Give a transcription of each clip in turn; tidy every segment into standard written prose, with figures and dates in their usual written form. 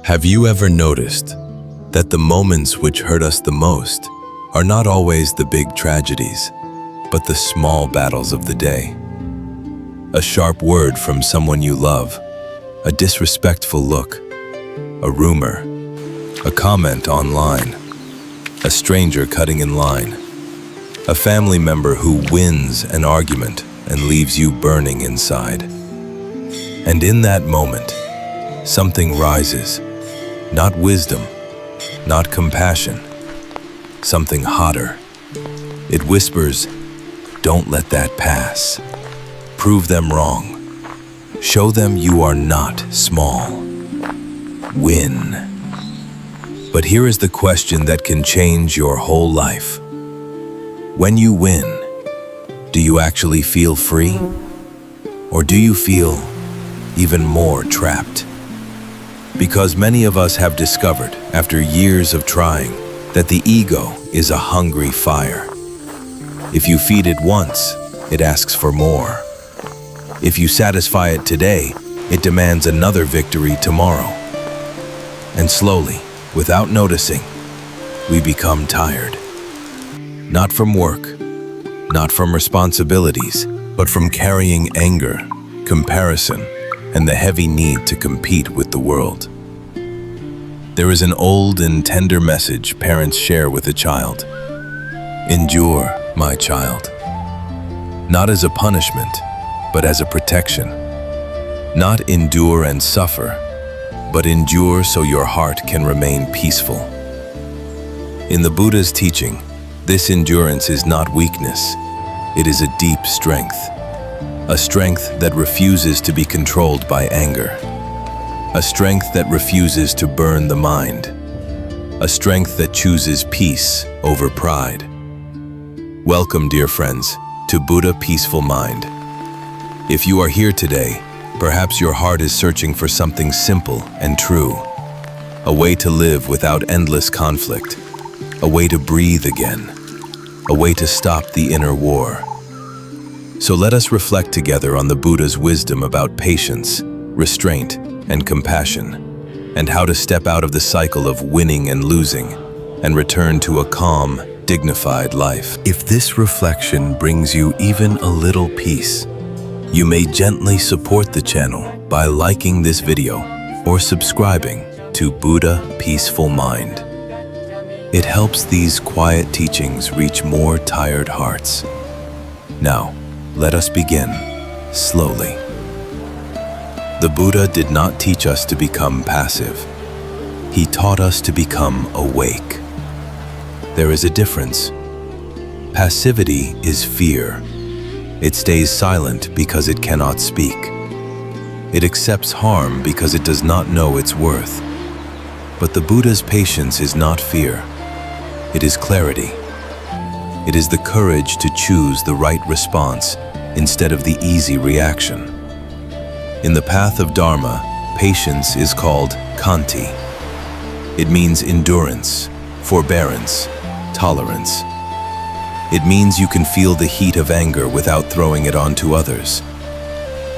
Have you ever noticed that the moments which hurt us the most are not always the big tragedies, but the small battles of the day? A sharp word from someone you love, a disrespectful look, a rumor, a comment online, a stranger cutting in line, a family member who wins an argument and leaves you burning inside. And in that moment, something rises. Not wisdom, not compassion, something hotter. It whispers, "Don't let that pass. Prove them wrong. Show them you are not small. Win." But here is the question that can change your whole life. When you win, do you actually feel free? Or do you feel even more trapped? Because many of us have discovered, after years of trying, that the ego is a hungry fire. If you feed it once, it asks for more. If you satisfy it today, it demands another victory tomorrow. And slowly, without noticing, we become tired. Not from work, not from responsibilities, but from carrying anger, comparison, and the heavy need to compete with the world. There is an old and tender message parents share with a child. Endure, my child. Not as a punishment, but as a protection. Not endure and suffer, but endure so your heart can remain peaceful. In the Buddha's teaching, this endurance is not weakness, it is a deep strength. A strength that refuses to be controlled by anger. A strength that refuses to burn the mind. A strength that chooses peace over pride. Welcome, dear friends, to Buddha Peaceful Mind. If you are here today, perhaps your heart is searching for something simple and true. A way to live without endless conflict. A way to breathe again. A way to stop the inner war. So let us reflect together on the Buddha's wisdom about patience, restraint, and compassion, and how to step out of the cycle of winning and losing, and return to a calm, dignified life. If this reflection brings you even a little peace, you may gently support the channel by liking this video or subscribing to Buddha Peaceful Mind. It helps these quiet teachings reach more tired hearts. Now, let us begin, slowly. The Buddha did not teach us to become passive. He taught us to become awake. There is a difference. Passivity is fear. It stays silent because it cannot speak. It accepts harm because it does not know its worth. But the Buddha's patience is not fear. It is clarity. It is the courage to choose the right response instead of the easy reaction. In the path of Dharma, patience is called khanti. It means endurance, forbearance, tolerance. It means you can feel the heat of anger without throwing it onto others.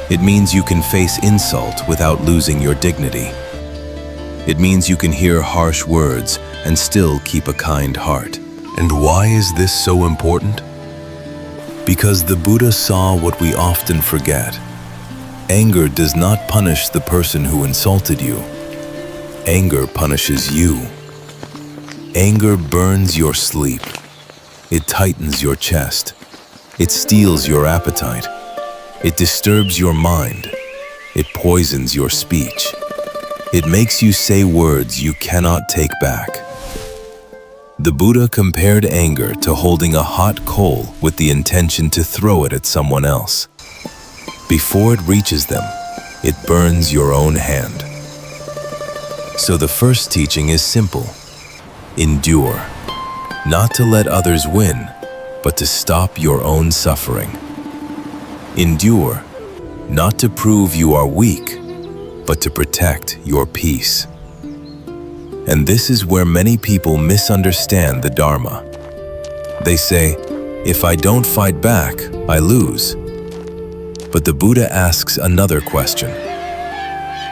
It means you can face insult without losing your dignity. It means you can hear harsh words and still keep a kind heart. And why is this so important? Because the Buddha saw what we often forget. Anger does not punish the person who insulted you. Anger punishes you. Anger burns your sleep. It tightens your chest. It steals your appetite. It disturbs your mind. It poisons your speech. It makes you say words you cannot take back. The Buddha compared anger to holding a hot coal with the intention to throw it at someone else. Before it reaches them, it burns your own hand. So the first teaching is simple. Endure. Not to let others win, but to stop your own suffering. Endure. Not to prove you are weak, but to protect your peace. And this is where many people misunderstand the Dharma. They say, if I don't fight back, I lose. But the Buddha asks another question.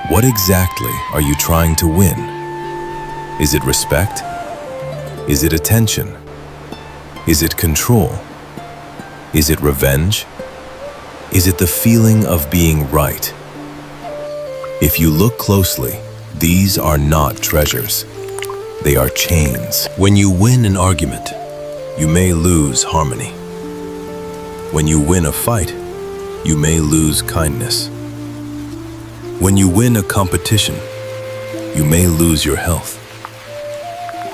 What exactly are you trying to win? Is it respect? Is it attention? Is it control? Is it revenge? Is it the feeling of being right? If you look closely, these are not treasures. They are chains. When you win an argument, you may lose harmony. When you win a fight, you may lose kindness. When you win a competition, you may lose your health.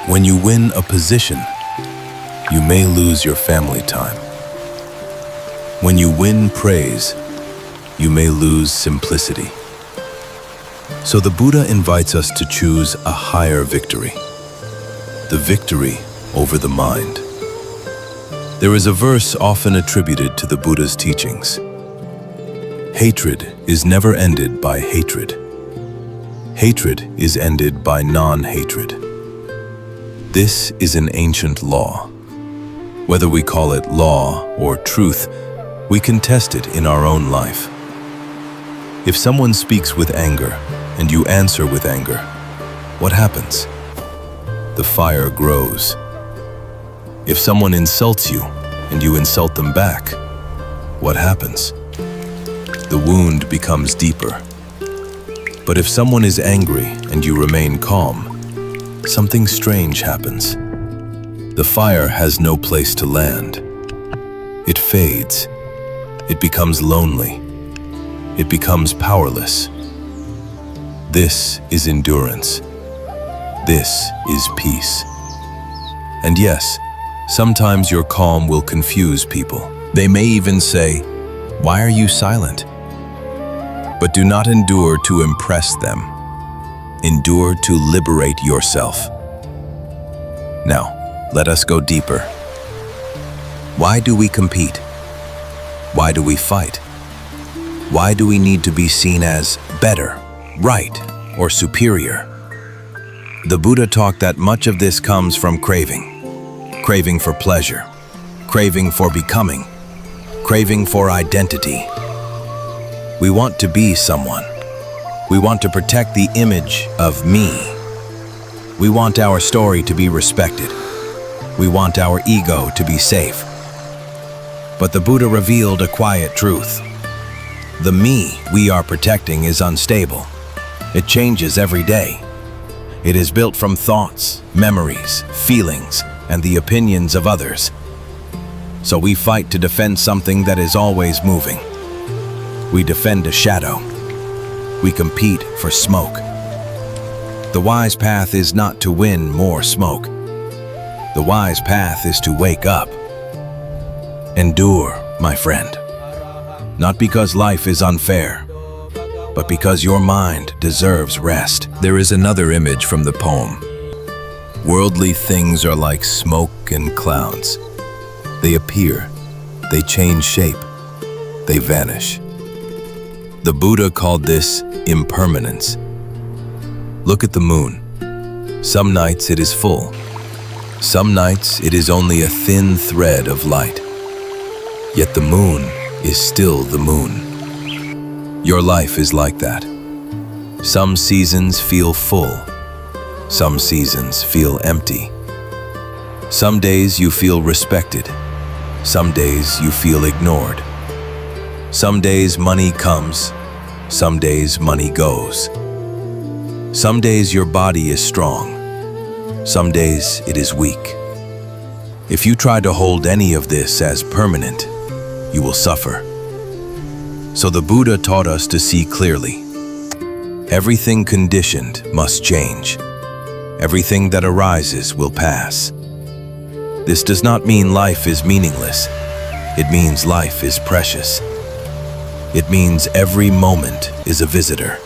When you win a position, you may lose your family time. When you win praise, you may lose simplicity. So the Buddha invites us to choose a higher victory, the victory over the mind. There is a verse often attributed to the Buddha's teachings. Hatred is never ended by hatred. Hatred is ended by non-hatred. This is an ancient law. Whether we call it law or truth, we can test it in our own life. If someone speaks with anger and you answer with anger, what happens? The fire grows. If someone insults you and you insult them back, what happens? The wound becomes deeper. But if someone is angry and you remain calm, something strange happens. The fire has no place to land. It fades. It becomes lonely. It becomes powerless. This is endurance. This is peace. And yes, sometimes your calm will confuse people. They may even say, "Why are you silent?" But do not endure to impress them. Endure to liberate yourself. Now, let us go deeper. Why do we compete? Why do we fight? Why do we need to be seen as better, right, or superior? The Buddha taught that much of this comes from craving. Craving for pleasure, craving for becoming, craving for identity. We want to be someone. We want to protect the image of me. We want our story to be respected. We want our ego to be safe. But the Buddha revealed a quiet truth. The me we are protecting is unstable. It changes every day. It is built from thoughts, memories, feelings, and the opinions of others. So we fight to defend something that is always moving. We defend a shadow. We compete for smoke. The wise path is not to win more smoke. The wise path is to wake up. Endure, my friend. Not because life is unfair, but because your mind deserves rest. There is another image from the poem. Worldly things are like smoke and clouds. They appear, they change shape, they vanish. The Buddha called this impermanence. Look at the moon. Some nights it is full. Some nights it is only a thin thread of light. Yet the moon is still the moon. Your life is like that. Some seasons feel full. Some seasons feel empty. Some days you feel respected. Some days you feel ignored. Some days money comes. Some days money goes. Some days your body is strong. Some days it is weak. If you try to hold any of this as permanent, you will suffer. So the Buddha taught us to see clearly. Everything conditioned must change. Everything that arises will pass. This does not mean life is meaningless. It means life is precious. It means every moment is a visitor.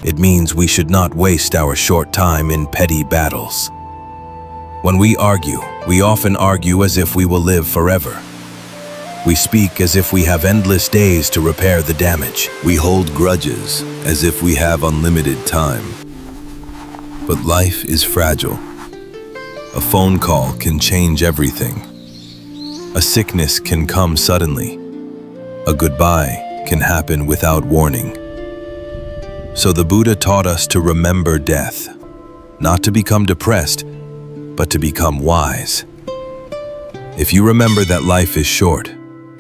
It means we should not waste our short time in petty battles. When we argue, we often argue as if we will live forever. We speak as if we have endless days to repair the damage. We hold grudges as if we have unlimited time. But life is fragile. A phone call can change everything. A sickness can come suddenly. A goodbye can happen without warning. So the Buddha taught us to remember death, not to become depressed, but to become wise. If you remember that life is short,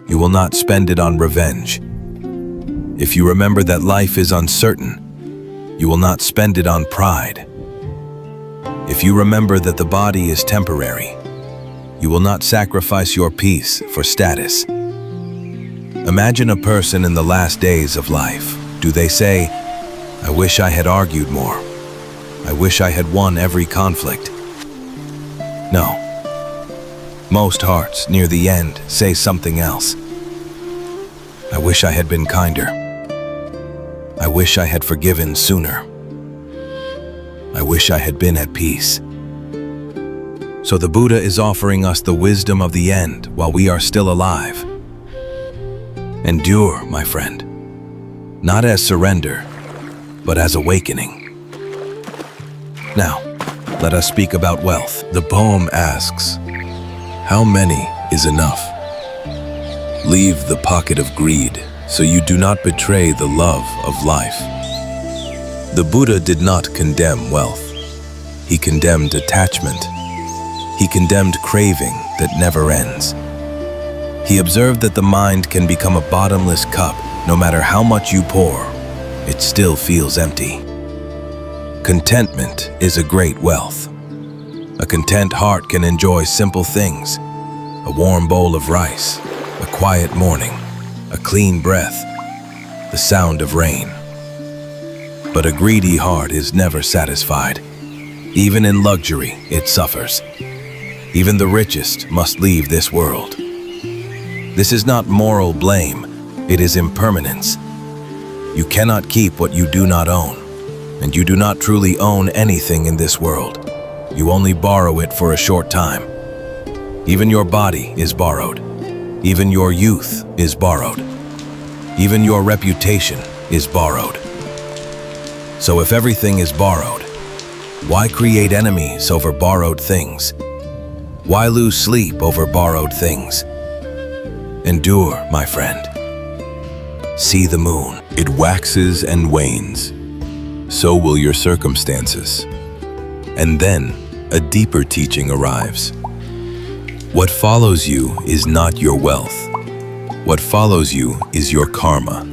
you will not spend it on revenge. If you remember that life is uncertain, you will not spend it on pride. If you remember that the body is temporary, you will not sacrifice your peace for status. Imagine a person in the last days of life. Do they say, "I wish I had argued more. I wish I had won every conflict"? No. Most hearts near the end say something else. "I wish I had been kinder. I wish I had forgiven sooner. I wish I had been at peace." So the Buddha is offering us the wisdom of the end while we are still alive. Endure, my friend, not as surrender, but as awakening. Now, let us speak about wealth. The poem asks, how many is enough? Leave the pocket of greed so you do not betray the love of life. The Buddha did not condemn wealth. He condemned attachment. He condemned craving that never ends. He observed that the mind can become a bottomless cup. No matter how much you pour, it still feels empty. Contentment is a great wealth. A content heart can enjoy simple things: a warm bowl of rice, a quiet morning, a clean breath, the sound of rain. But a greedy heart is never satisfied. Even in luxury, it suffers. Even the richest must leave this world. This is not moral blame, it is impermanence. You cannot keep what you do not own, and you do not truly own anything in this world. You only borrow it for a short time. Even your body is borrowed. Even your youth is borrowed. Even your reputation is borrowed. So if everything is borrowed, why create enemies over borrowed things? Why lose sleep over borrowed things? Endure, my friend. See the moon. It waxes and wanes. So will your circumstances. And then a deeper teaching arrives. What follows you is not your wealth. What follows you is your karma.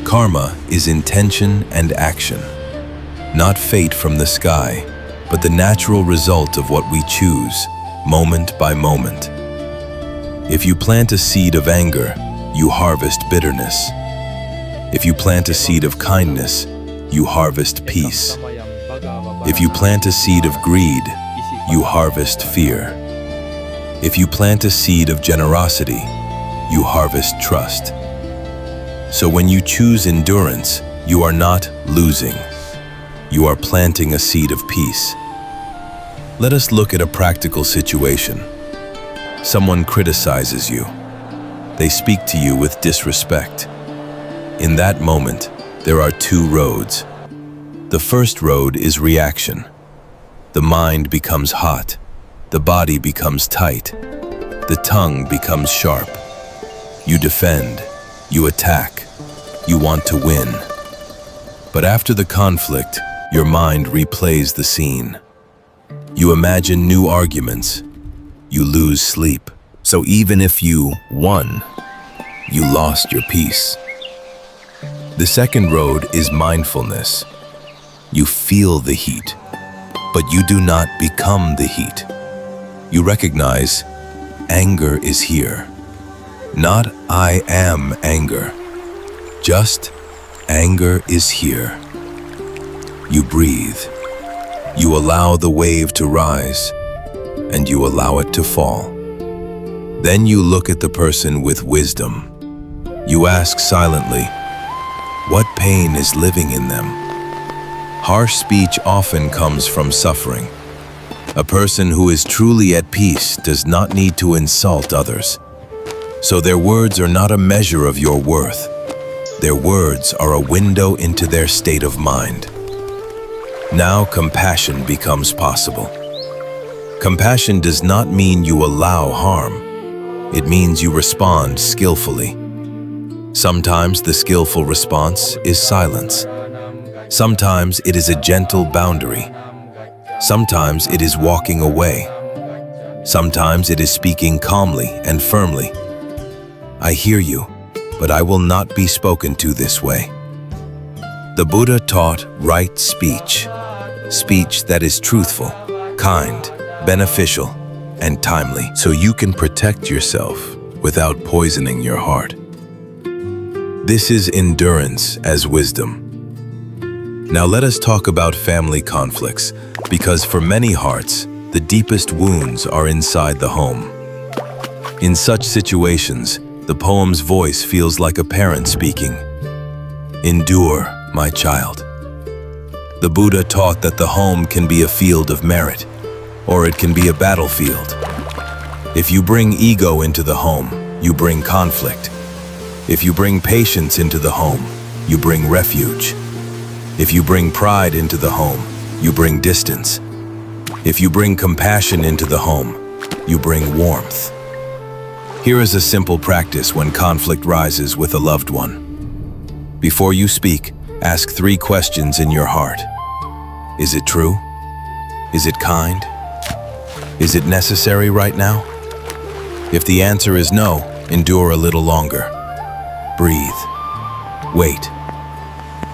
Karma is intention and action, not fate from the sky, but the natural result of what we choose, moment by moment. If you plant a seed of anger, you harvest bitterness. If you plant a seed of kindness, you harvest peace. If you plant a seed of greed, you harvest fear. If you plant a seed of generosity, you harvest trust. So when you choose endurance, you are not losing. You are planting a seed of peace. Let us look at a practical situation. Someone criticizes you. They speak to you with disrespect. In that moment, there are two roads. The first road is reaction. The mind becomes hot. The body becomes tight. The tongue becomes sharp. You defend. You attack. You want to win. But after the conflict, your mind replays the scene. You imagine new arguments. You lose sleep. So even if you won, you lost your peace. The second road is mindfulness. You feel the heat, but you do not become the heat. You recognize anger is here. Not I am anger. Just anger is here. You breathe. You allow the wave to rise, and you allow it to fall. Then you look at the person with wisdom. You ask silently, what pain is living in them? Harsh speech often comes from suffering. A person who is truly at peace does not need to insult others. So their words are not a measure of your worth. Their words are a window into their state of mind. Now compassion becomes possible. Compassion does not mean you allow harm. It means you respond skillfully. Sometimes the skillful response is silence. Sometimes it is a gentle boundary. Sometimes it is walking away. Sometimes it is speaking calmly and firmly. I hear you, but I will not be spoken to this way. The Buddha taught right speech, speech that is truthful, kind, beneficial, and timely, so you can protect yourself without poisoning your heart. This is endurance as wisdom. Now let us talk about family conflicts, because for many hearts, the deepest wounds are inside the home. In such situations, the poem's voice feels like a parent speaking. Endure, my child. The Buddha taught that the home can be a field of merit, or it can be a battlefield. If you bring ego into the home, you bring conflict. If you bring patience into the home, you bring refuge. If you bring pride into the home, you bring distance. If you bring compassion into the home, you bring warmth. Here is a simple practice when conflict rises with a loved one. Before you speak, ask 3 questions in your heart. Is it true? Is it kind? Is it necessary right now? If the answer is no, endure a little longer. Breathe. Wait.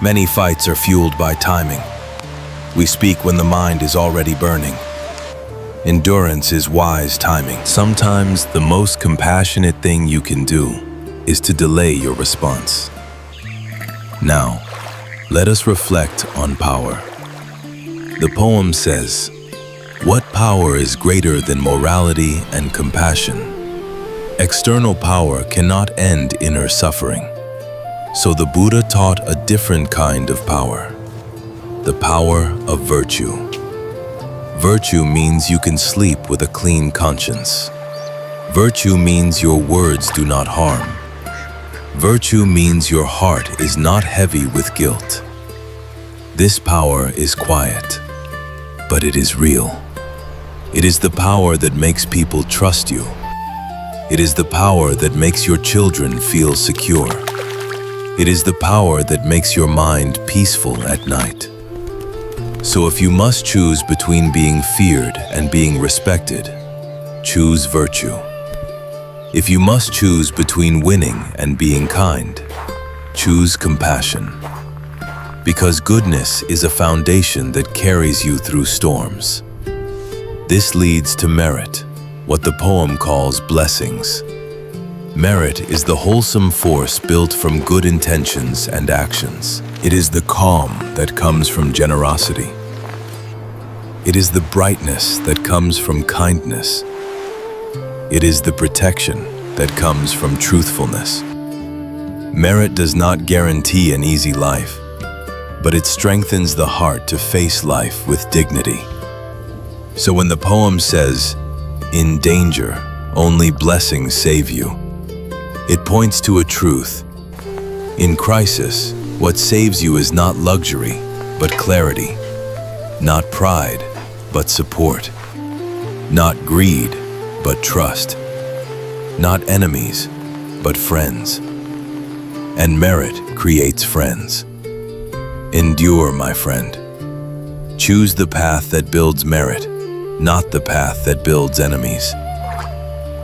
Many fights are fueled by timing. We speak when the mind is already burning. Endurance is wise timing. Sometimes the most compassionate thing you can do is to delay your response. Now, let us reflect on power. The poem says, "What power is greater than morality and compassion?" External power cannot end inner suffering. So the Buddha taught a different kind of power, the power of virtue. Virtue means you can sleep with a clean conscience. Virtue means your words do not harm. Virtue means your heart is not heavy with guilt. This power is quiet, but it is real. It is the power that makes people trust you. It is the power that makes your children feel secure. It is the power that makes your mind peaceful at night. So if you must choose between being feared and being respected, choose virtue. If you must choose between winning and being kind, choose compassion. Because goodness is a foundation that carries you through storms. This leads to merit, what the poem calls blessings. Merit is the wholesome force built from good intentions and actions. It is the calm that comes from generosity. It is the brightness that comes from kindness. It is the protection that comes from truthfulness. Merit does not guarantee an easy life, but it strengthens the heart to face life with dignity. So when the poem says, "In danger, only blessings save you," it points to a truth. In crisis, what saves you is not luxury, but clarity. Not pride, but support. Not greed, but trust. Not enemies, but friends. And merit creates friends. Endure, my friend. Choose the path that builds merit, not the path that builds enemies.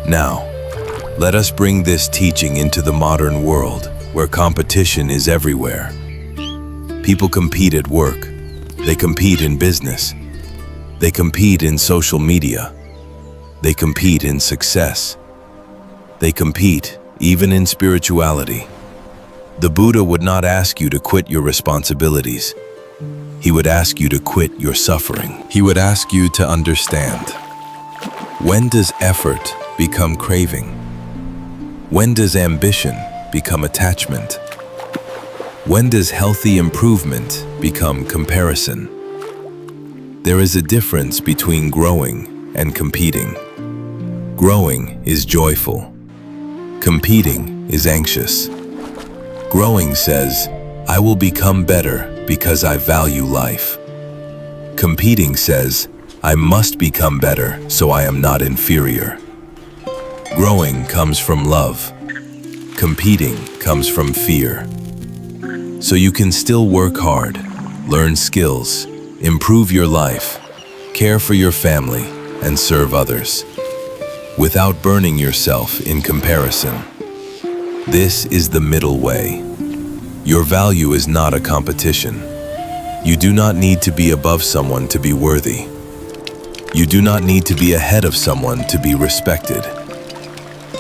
Now, let us bring this teaching into the modern world, where competition is everywhere. People compete at work. They compete in business. They compete in social media. They compete in success. They compete even in spirituality. The Buddha would not ask you to quit your responsibilities. He would ask you to quit your suffering. He would ask you to understand. When does effort become craving? When does ambition become attachment? When does healthy improvement become comparison? There is a difference between growing and competing. Growing is joyful. Competing is anxious. Growing says, "I will become better because I value life." Competing says, "I must become better so I am not inferior." Growing comes from love. Competing comes from fear. So you can still work hard, learn skills, improve your life, care for your family, and serve others, without burning yourself in comparison. This is the middle way. Your value is not a competition. You do not need to be above someone to be worthy. You do not need to be ahead of someone to be respected.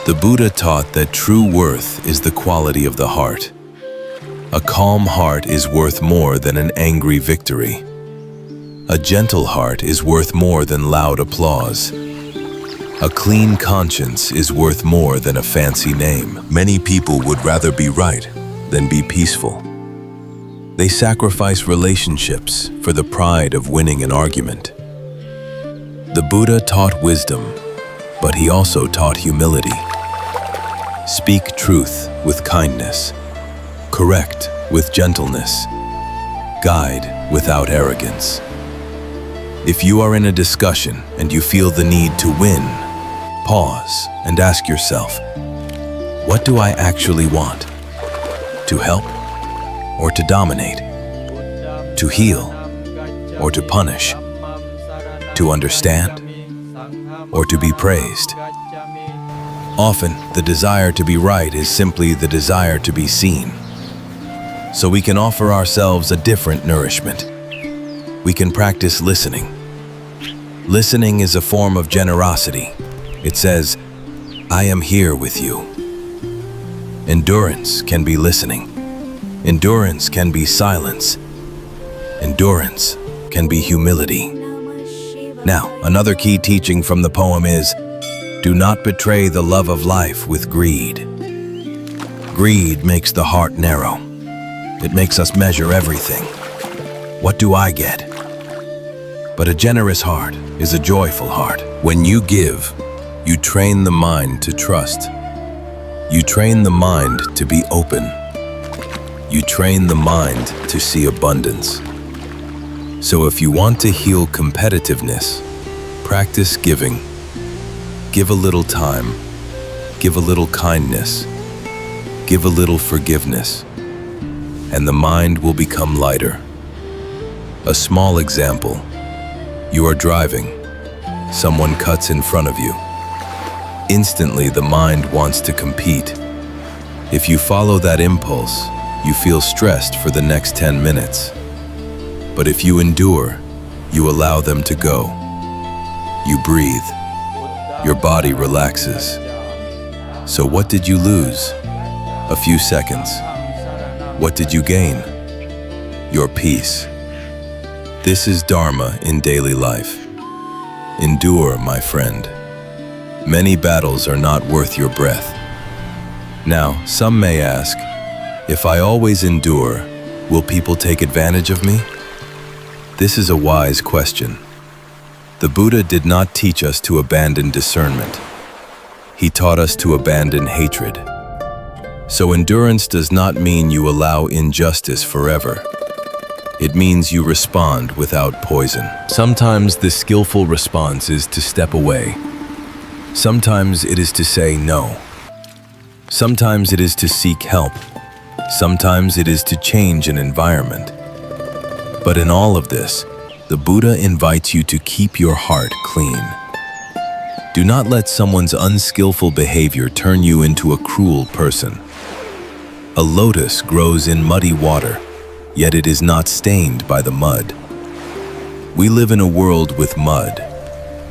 The Buddha taught that true worth is the quality of the heart. A calm heart is worth more than an angry victory. A gentle heart is worth more than loud applause. A clean conscience is worth more than a fancy name. Many people would rather be right than be peaceful. They sacrifice relationships for the pride of winning an argument. The Buddha taught wisdom, but he also taught humility. Speak truth with kindness. Correct with gentleness. Guide without arrogance. If you are in a discussion and you feel the need to win, pause and ask yourself, what do I actually want? To help or to dominate? To heal or to punish? To understand or to be praised? Often, the desire to be right is simply the desire to be seen. So we can offer ourselves a different nourishment. We can practice listening. Listening is a form of generosity. It says, I am here with you. Endurance can be listening. Endurance can be silence. Endurance can be humility. Now, another key teaching from the poem is, do not betray the love of life with greed. Greed makes the heart narrow. It makes us measure everything. What do I get? But a generous heart is a joyful heart. When you give, you train the mind to trust. You train the mind to be open. You train the mind to see abundance. So if you want to heal competitiveness, practice giving. Give a little time. Give a little kindness. Give a little forgiveness. And the mind will become lighter. A small example. You are driving. Someone cuts in front of you. Instantly, the mind wants to compete. If you follow that impulse, you feel stressed for the next 10 minutes. But if you endure, you allow them to go. You breathe. Your body relaxes. So what did you lose? A few seconds. What did you gain? Your peace. This is Dharma in daily life. Endure, my friend. Many battles are not worth your breath. Now, some may ask, if I always endure, will people take advantage of me? This is a wise question. The Buddha did not teach us to abandon discernment. He taught us to abandon hatred. So endurance does not mean you allow injustice forever. It means you respond without poison. Sometimes the skillful response is to step away. Sometimes it is to say no. Sometimes it is to seek help. Sometimes it is to change an environment. But in all of this, the Buddha invites you to keep your heart clean. Do not let someone's unskillful behavior turn you into a cruel person. A lotus grows in muddy water, yet it is not stained by the mud. We live in a world with mud,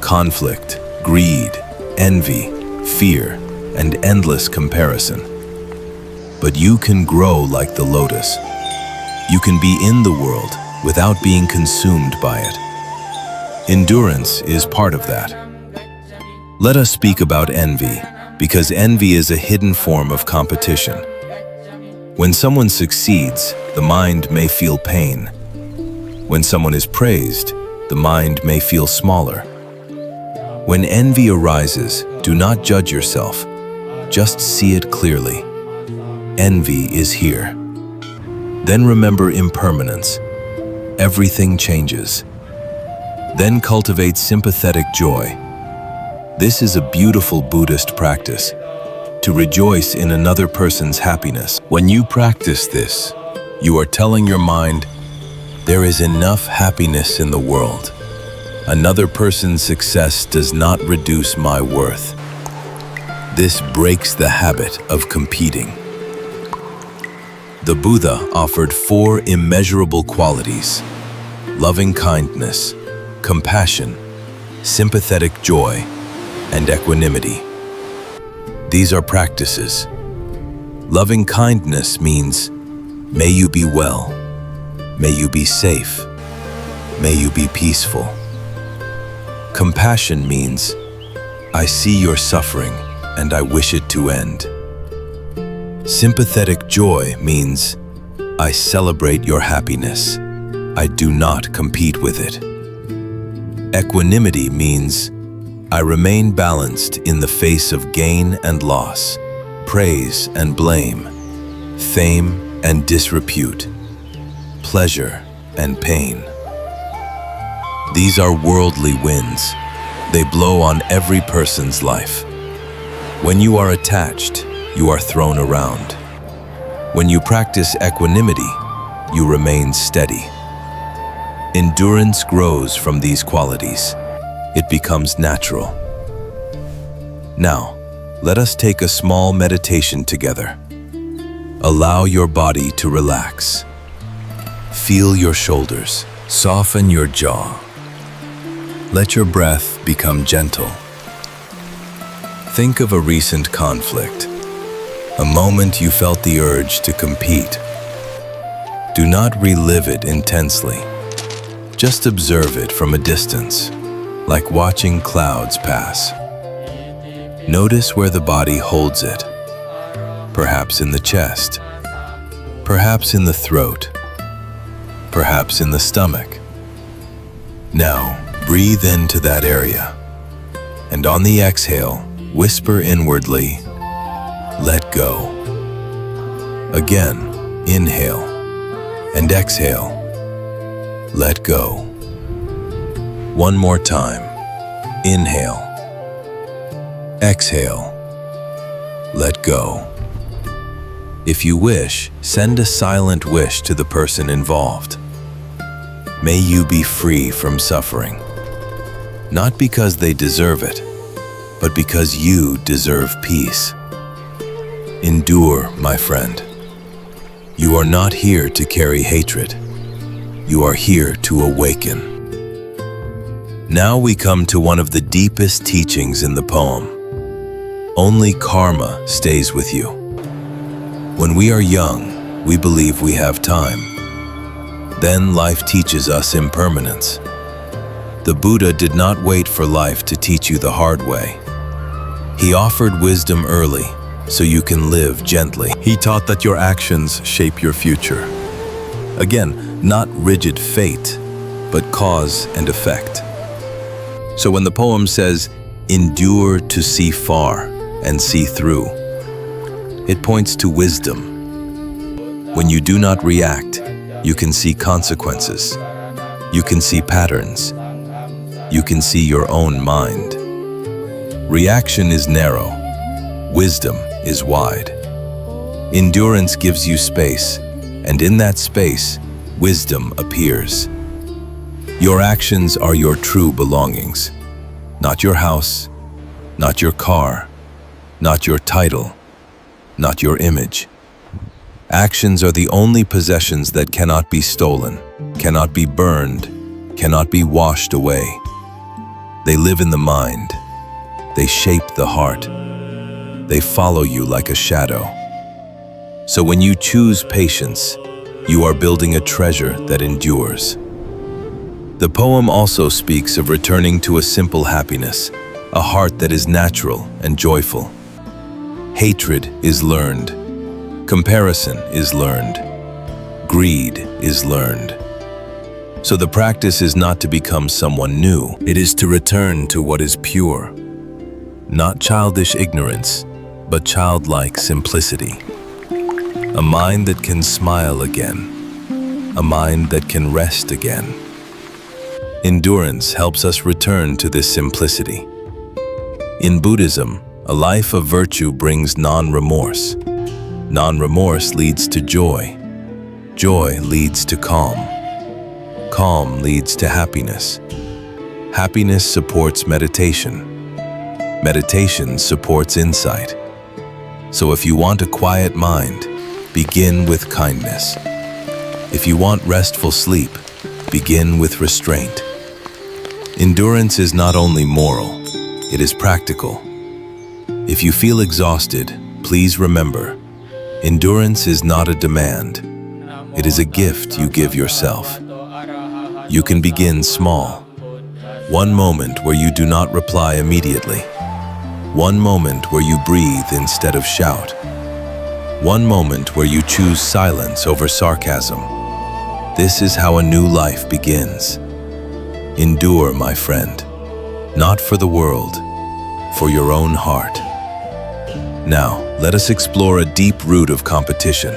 conflict, greed, envy, fear, and endless comparison. But you can grow like the lotus. You can be in the world without being consumed by it. Endurance is part of that. Let us speak about envy, because envy is a hidden form of competition. When someone succeeds, the mind may feel pain. When someone is praised, the mind may feel smaller. When envy arises, do not judge yourself. Just see it clearly. Envy is here. Then remember impermanence. Everything changes. Then cultivate sympathetic joy. This is a beautiful Buddhist practice, to rejoice in another person's happiness. When you practice this, you are telling your mind, There is enough happiness in the world. Another person's success does not reduce my worth. This breaks the habit of competing. The Buddha offered 4 immeasurable qualities: loving kindness, compassion, sympathetic joy, and equanimity. These are practices. Loving kindness means, may you be well, may you be safe, may you be peaceful. Compassion means, I see your suffering and I wish it to end. Sympathetic joy means, I celebrate your happiness. I do not compete with it. Equanimity means, I remain balanced in the face of gain and loss, praise and blame, fame and disrepute, pleasure and pain. These are worldly winds. They blow on every person's life. When you are attached, you are thrown around. When you practice equanimity, you remain steady. Endurance grows from these qualities. It becomes natural. Now, let us take a small meditation together. Allow your body to relax. Feel your shoulders. Soften your jaw. Let your breath become gentle. Think of a recent conflict, a moment you felt the urge to compete. Do not relive it intensely. Just observe it from a distance, like watching clouds pass. Notice where the body holds it, perhaps in the chest, perhaps in the throat, perhaps in the stomach. Now, breathe into that area, and on the exhale, whisper inwardly, let go. Again, inhale, and exhale, let go. One more time, inhale, exhale, let go. If you wish, send a silent wish to the person involved. May you be free from suffering, not because they deserve it, but because you deserve peace. Endure, my friend. You are not here to carry hatred. You are here to awaken. Now we come to one of the deepest teachings in the poem. Only karma stays with you. When we are young, we believe we have time. Then life teaches us impermanence. The Buddha did not wait for life to teach you the hard way. He offered wisdom early, so you can live gently. He taught that your actions shape your future. Again, not rigid fate, but cause and effect. So when the poem says, endure to see far and see through, it points to wisdom. When you do not react, you can see consequences. You can see patterns. You can see your own mind. Reaction is narrow. Wisdom is wide. Endurance gives you space, and in that space, wisdom appears. Your actions are your true belongings, not your house, not your car, not your title, not your image. Actions are the only possessions that cannot be stolen, cannot be burned, cannot be washed away. They live in the mind. They shape the heart. They follow you like a shadow. So when you choose patience, you are building a treasure that endures. The poem also speaks of returning to a simple happiness, a heart that is natural and joyful. Hatred is learned. Comparison is learned. Greed is learned. So the practice is not to become someone new. It is to return to what is pure. Not childish ignorance, but childlike simplicity. A mind that can smile again. A mind that can rest again. Endurance helps us return to this simplicity. In Buddhism, a life of virtue brings non-remorse. Non-remorse leads to joy. Joy leads to calm. calm leads to happiness. Happiness supports meditation. Meditation supports insight. So if you want a quiet mind, begin with kindness. If you want restful sleep, begin with restraint. Endurance is not only moral, it is practical. If you feel exhausted, please remember, endurance is not a demand. It is a gift you give yourself. You can begin small. One moment where you do not reply immediately. One moment where you breathe instead of shout. One moment where you choose silence over sarcasm. This is how a new life begins. Endure, my friend, not for the world, for your own heart. Now, let us explore a deep root of competition,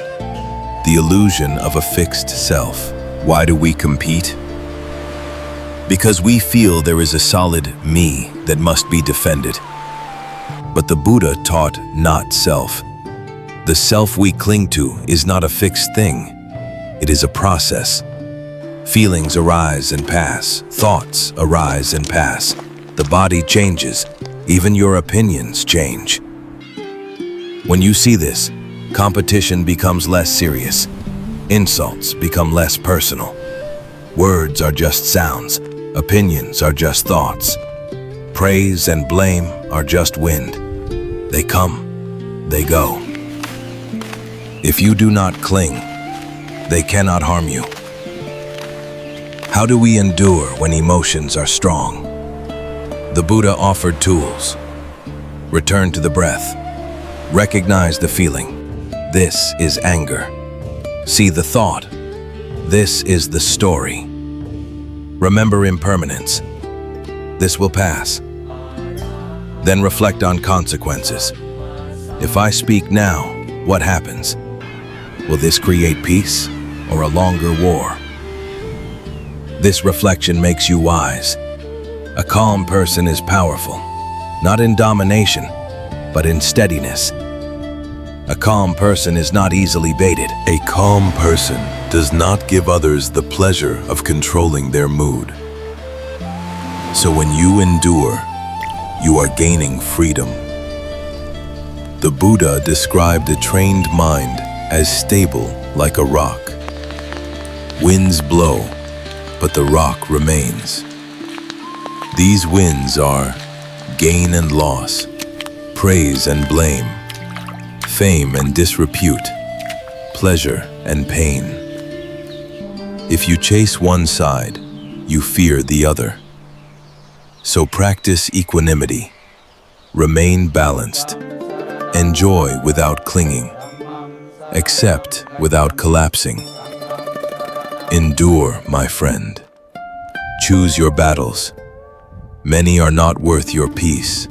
the illusion of a fixed self. Why do we compete? Because we feel there is a solid me that must be defended. But the Buddha taught not self. The self we cling to is not a fixed thing. It is a process. Feelings arise and pass. Thoughts arise and pass. The body changes. Even your opinions change. When you see this, competition becomes less serious. Insults become less personal. Words are just sounds. Opinions are just thoughts. Praise and blame are just wind. They come, they go. If you do not cling, they cannot harm you. How do we endure when emotions are strong? The Buddha offered tools. Return to the breath. Recognize the feeling. This is anger. See the thought. This is the story. Remember impermanence. This will pass. Then reflect on consequences. If I speak now, what happens? Will this create peace or a longer war? This reflection makes you wise. A calm person is powerful, not in domination, but in steadiness. A calm person is not easily baited. A calm person does not give others the pleasure of controlling their mood. So when you endure, you are gaining freedom. The Buddha described a trained mind as stable like a rock. Winds blow, but the rock remains. These winds are gain and loss, praise and blame, fame and disrepute, pleasure and pain. If you chase one side, you fear the other. So practice equanimity. Remain balanced. Enjoy without clinging. Accept without collapsing. Endure, my friend. Choose your battles. Many are not worth your peace.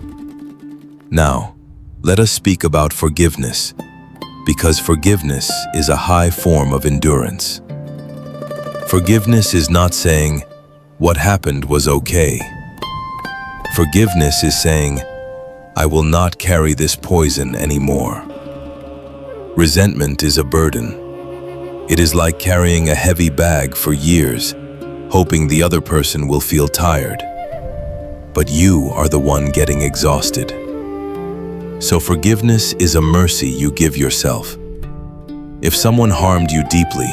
Now, let us speak about forgiveness, because forgiveness is a high form of endurance. Forgiveness is not saying, "What happened was okay." Forgiveness is saying, "I will not carry this poison anymore." Resentment is a burden. It is like carrying a heavy bag for years, hoping the other person will feel tired. But you are the one getting exhausted. So forgiveness is a mercy you give yourself. If someone harmed you deeply,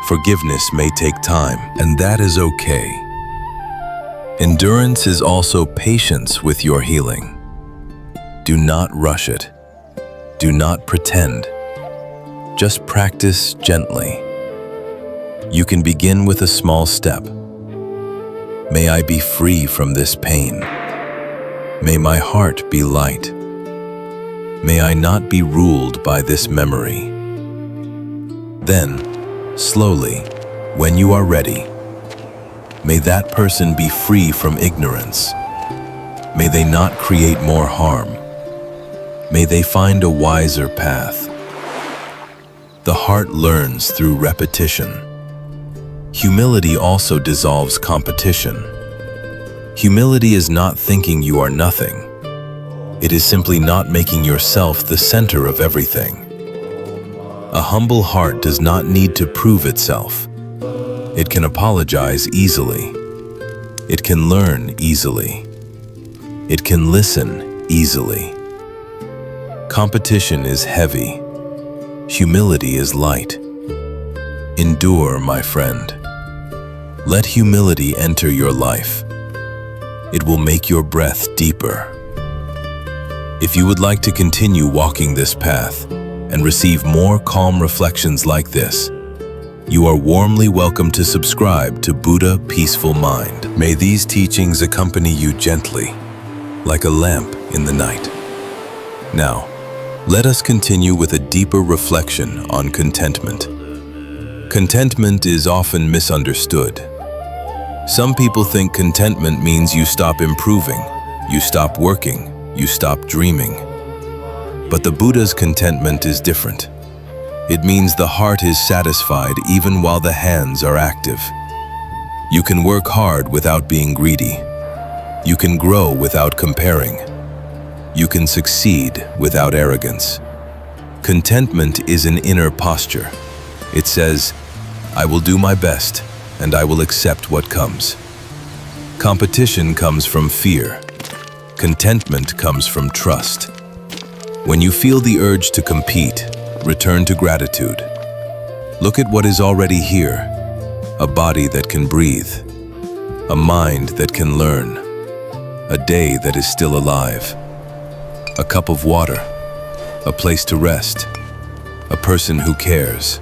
forgiveness may take time, and that is okay. Endurance is also patience with your healing. Do not rush it. Do not pretend. Just practice gently. You can begin with a small step. May I be free from this pain. May my heart be light. May I not be ruled by this memory. Then, slowly, when you are ready, may that person be free from ignorance. May they not create more harm. May they find a wiser path. The heart learns through repetition. Humility also dissolves competition. Humility is not thinking you are nothing. It is simply not making yourself the center of everything. A humble heart does not need to prove itself. It can apologize easily. It can learn easily. It can listen easily. Competition is heavy. Humility is light. Endure, my friend. Let humility enter your life. It will make your breath deeper. If you would like to continue walking this path and receive more calm reflections like this, you are warmly welcome to subscribe to Buddha Peaceful Mind. May these teachings accompany you gently, like a lamp in the night. Now, let us continue with a deeper reflection on contentment. Contentment is often misunderstood. Some people think contentment means you stop improving, you stop working, you stop dreaming. But the Buddha's contentment is different. It means the heart is satisfied even while the hands are active. You can work hard without being greedy. You can grow without comparing. You can succeed without arrogance. Contentment is an inner posture. It says, I will do my best, and I will accept what comes. Competition comes from fear. Contentment comes from trust. When you feel the urge to compete, return to gratitude. Look at what is already here: a body that can breathe, a mind that can learn, a day that is still alive, a cup of water, a place to rest, a person who cares.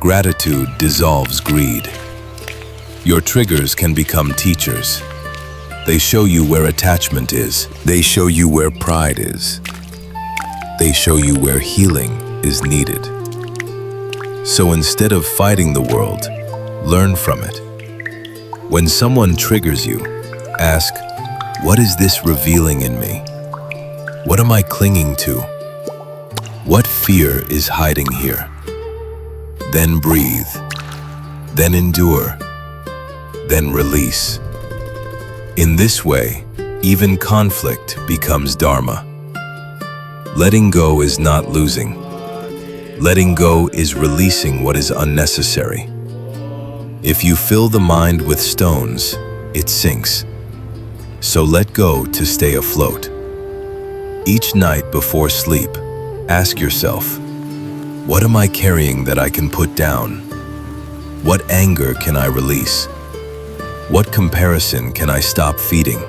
Gratitude dissolves greed. Your triggers can become teachers. They show you where attachment is. They show you where pride is. They show you where healing is needed. So instead of fighting the world, learn from it. When someone triggers you, ask, what is this revealing in me? What am I clinging to? What fear is hiding here? Then breathe. Then endure. Then release. In this way, even conflict becomes dharma. Letting go is not losing. Letting go is releasing what is unnecessary. If you fill the mind with stones, it sinks. So let go to stay afloat. Each night before sleep, ask yourself, what am I carrying that I can put down? What anger can I release? What comparison can I stop feeding?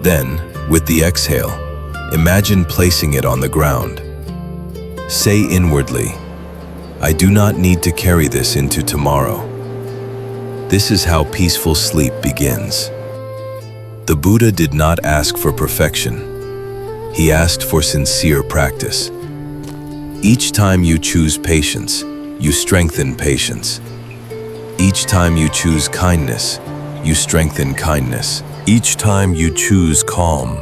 Then, with the exhale, imagine placing it on the ground. Say inwardly, I do not need to carry this into tomorrow. This is how peaceful sleep begins. The Buddha did not ask for perfection. He asked for sincere practice. Each time you choose patience, you strengthen patience. Each time you choose kindness, you strengthen kindness. Each time you choose calm,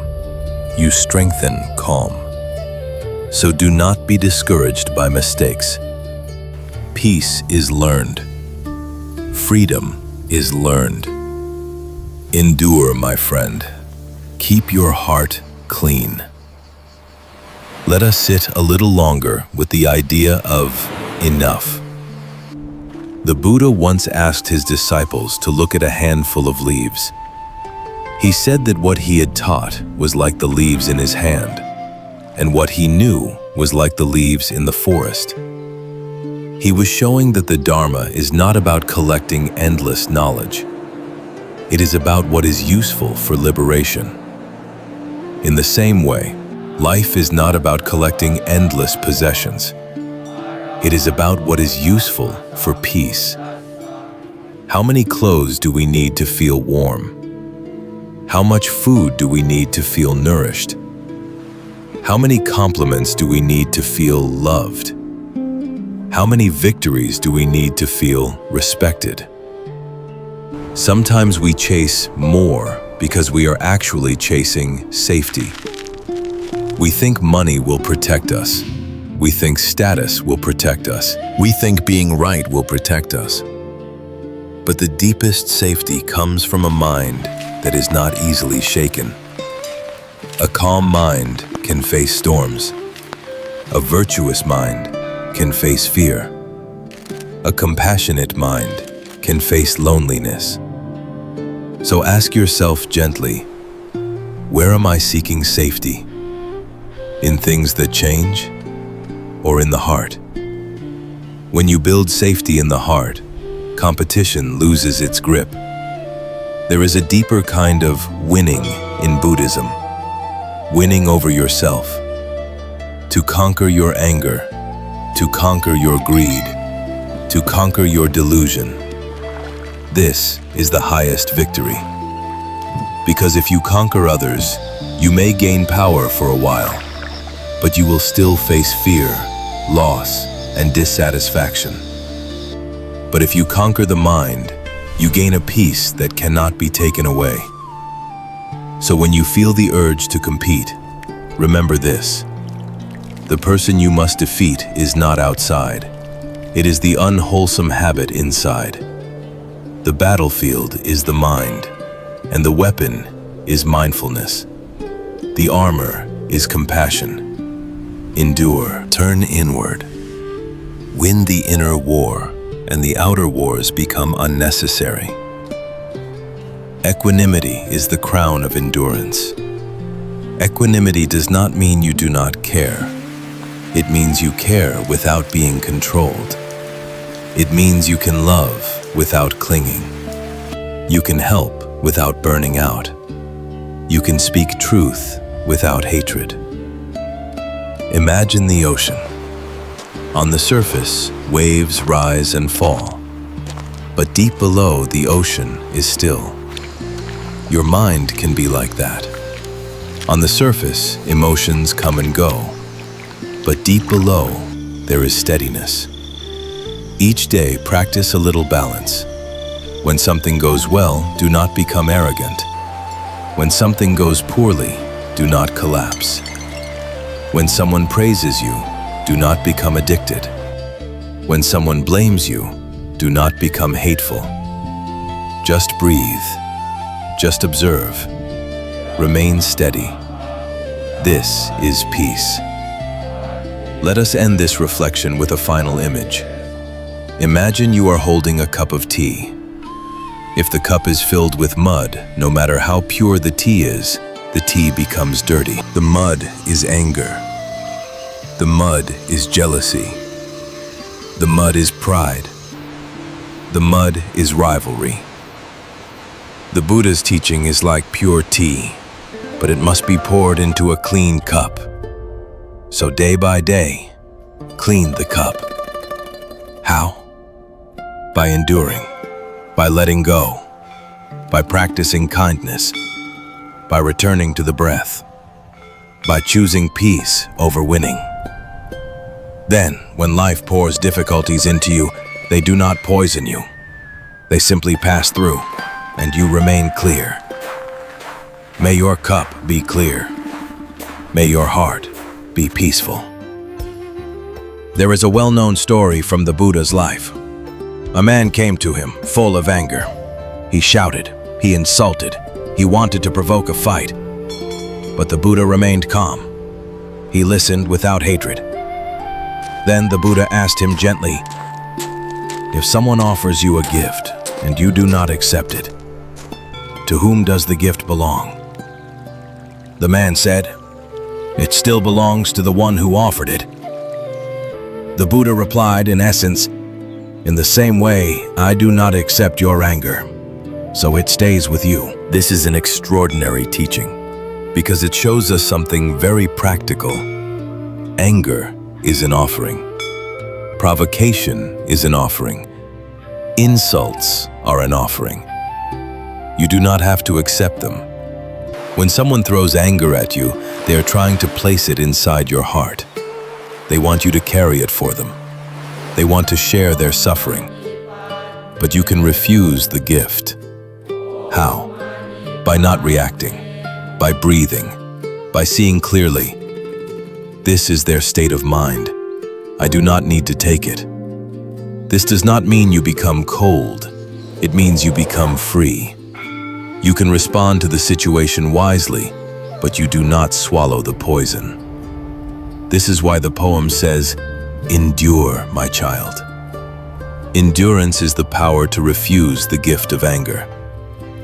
you strengthen calm. So do not be discouraged by mistakes. Peace is learned. Freedom is learned. Endure, my friend. Keep your heart clean. Let us sit a little longer with the idea of enough. The Buddha once asked his disciples to look at a handful of leaves. He said that what he had taught was like the leaves in his hand, and what he knew was like the leaves in the forest. He was showing that the Dharma is not about collecting endless knowledge. It is about what is useful for liberation. In the same way, life is not about collecting endless possessions. It is about what is useful for peace. How many clothes do we need to feel warm? How much food do we need to feel nourished? How many compliments do we need to feel loved? How many victories do we need to feel respected? Sometimes we chase more because we are actually chasing safety. We think money will protect us. We think status will protect us. We think being right will protect us. But the deepest safety comes from a mind that is not easily shaken. A calm mind can face storms. A virtuous mind can face fear. A compassionate mind can face loneliness. So ask yourself gently, where am I seeking safety? In things that change, or in the heart? When you build safety in the heart, competition loses its grip. There is a deeper kind of winning in Buddhism, winning over yourself, to conquer your anger, to conquer your greed, to conquer your delusion. This is the highest victory. Because if you conquer others, you may gain power for a while, but you will still face fear, loss, and dissatisfaction. But if you conquer the mind, you gain a peace that cannot be taken away. So when you feel the urge to compete, remember this: the person you must defeat is not outside. It is the unwholesome habit inside. The battlefield is the mind, and the weapon is mindfulness. The armor is compassion. Endure, turn inward. Win the inner war, and the outer wars become unnecessary. Equanimity is the crown of endurance. Equanimity does not mean you do not care. It means you care without being controlled. It means you can love without clinging. You can help without burning out. You can speak truth without hatred. Imagine the ocean. On the surface, waves rise and fall. But deep below, the ocean is still. Your mind can be like that. On the surface, emotions come and go. But deep below, there is steadiness. Each day, practice a little balance. When something goes well, do not become arrogant. When something goes poorly, do not collapse. When someone praises you, do not become addicted. When someone blames you, do not become hateful. Just breathe. Just observe. Remain steady. This is peace. Let us end this reflection with a final image. Imagine you are holding a cup of tea. If the cup is filled with mud, no matter how pure the tea becomes dirty. The mud is anger. The mud is jealousy. The mud is pride. The mud is rivalry. The Buddha's teaching is like pure tea, but it must be poured into a clean cup. So day by day, clean the cup. How? By enduring, by letting go, by practicing kindness, by returning to the breath, by choosing peace over winning. Then, when life pours difficulties into you, they do not poison you. They simply pass through, and you remain clear. May your cup be clear. May your heart be peaceful. There is a well-known story from the Buddha's life. A man came to him, full of anger. He shouted, he insulted, he wanted to provoke a fight. But the Buddha remained calm. He listened without hatred. Then the Buddha asked him gently, "If someone offers you a gift and you do not accept it, to whom does the gift belong?" The man said, "It still belongs to the one who offered it." The Buddha replied, in essence, "In the same way, I do not accept your anger, so it stays with you." This is an extraordinary teaching, because it shows us something very practical. Anger is an offering. Provocation is an offering. Insults are an offering. You do not have to accept them. When someone throws anger at you, they are trying to place it inside your heart. They want you to carry it for them. They want to share their suffering. But you can refuse the gift. How? By not reacting, by breathing, by seeing clearly. This is their state of mind. I do not need to take it. This does not mean you become cold. It means you become free. You can respond to the situation wisely, but you do not swallow the poison. This is why the poem says, "Endure, my child. Endurance is the power to refuse the gift of anger.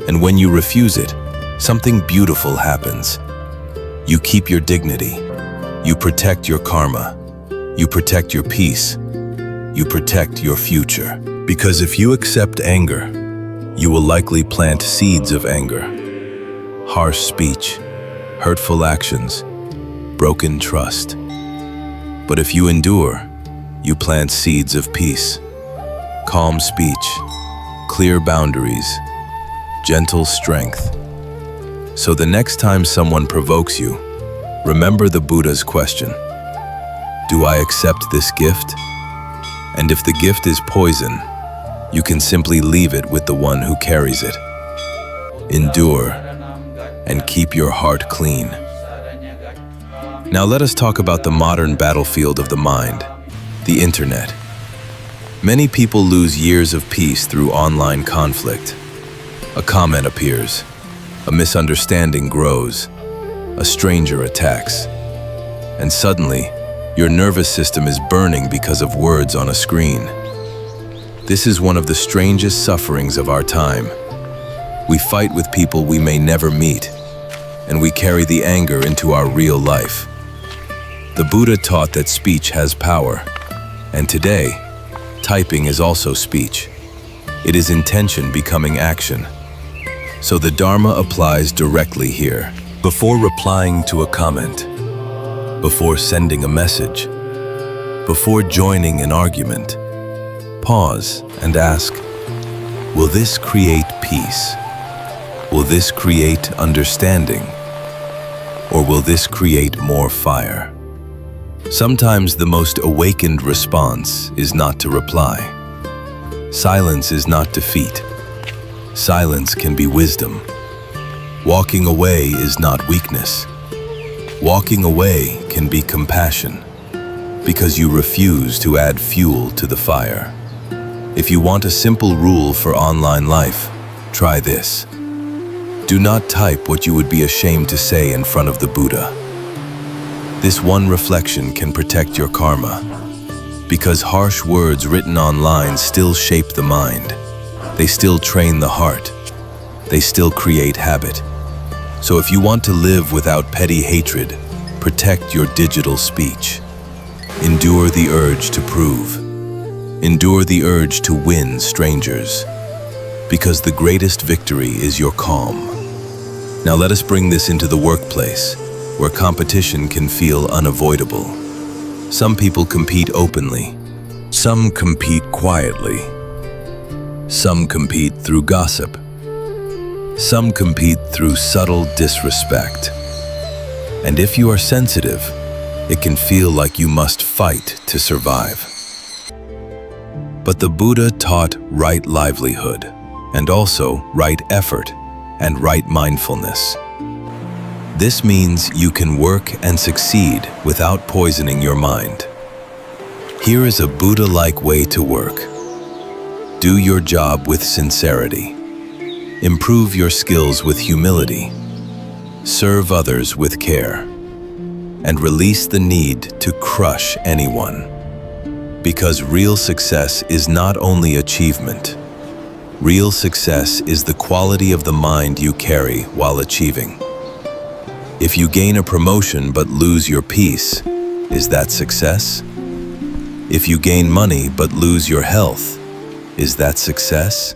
And when you refuse it, something beautiful happens. You keep your dignity. You protect your karma. You protect your peace. You protect your future. Because if you accept anger, you will likely plant seeds of anger. Harsh speech, hurtful actions, broken trust. But if you endure, you plant seeds of peace. Calm speech, clear boundaries, gentle strength. So the next time someone provokes you, remember the Buddha's question. Do I accept this gift? And if the gift is poison, you can simply leave it with the one who carries it. Endure and keep your heart clean. Now let us talk about the modern battlefield of the mind, the internet. Many people lose years of peace through online conflict. A comment appears, a misunderstanding grows, a stranger attacks, and suddenly, your nervous system is burning because of words on a screen. This is one of the strangest sufferings of our time. We fight with people we may never meet, and we carry the anger into our real life. The Buddha taught that speech has power, and today, typing is also speech. It is intention becoming action. So the Dharma applies directly here. Before replying to a comment, before sending a message, before joining an argument, pause and ask, will this create peace? Will this create understanding? Or will this create more fire? Sometimes the most awakened response is not to reply. Silence is not defeat. Silence can be wisdom. Walking away is not weakness. Walking away can be compassion, because you refuse to add fuel to the fire. If you want a simple rule for online life, try this. Do not type what you would be ashamed to say in front of the Buddha. This one reflection can protect your karma, because harsh words written online still shape the mind. They still train the heart. They still create habit. So if you want to live without petty hatred, protect your digital speech. Endure the urge to prove. Endure the urge to win strangers, because the greatest victory is your calm. Now let us bring this into the workplace, where competition can feel unavoidable. Some people compete openly. Some compete quietly. Some compete through gossip. Some compete through subtle disrespect. And if you are sensitive, it can feel like you must fight to survive. But the Buddha taught right livelihood, and also right effort and right mindfulness. This means you can work and succeed without poisoning your mind. Here is a Buddha-like way to work. Do your job with sincerity. Improve your skills with humility. Serve others with care. And release the need to crush anyone. Because real success is not only achievement. Real success is the quality of the mind you carry while achieving. If you gain a promotion but lose your peace, is that success? If you gain money but lose your health, is that success?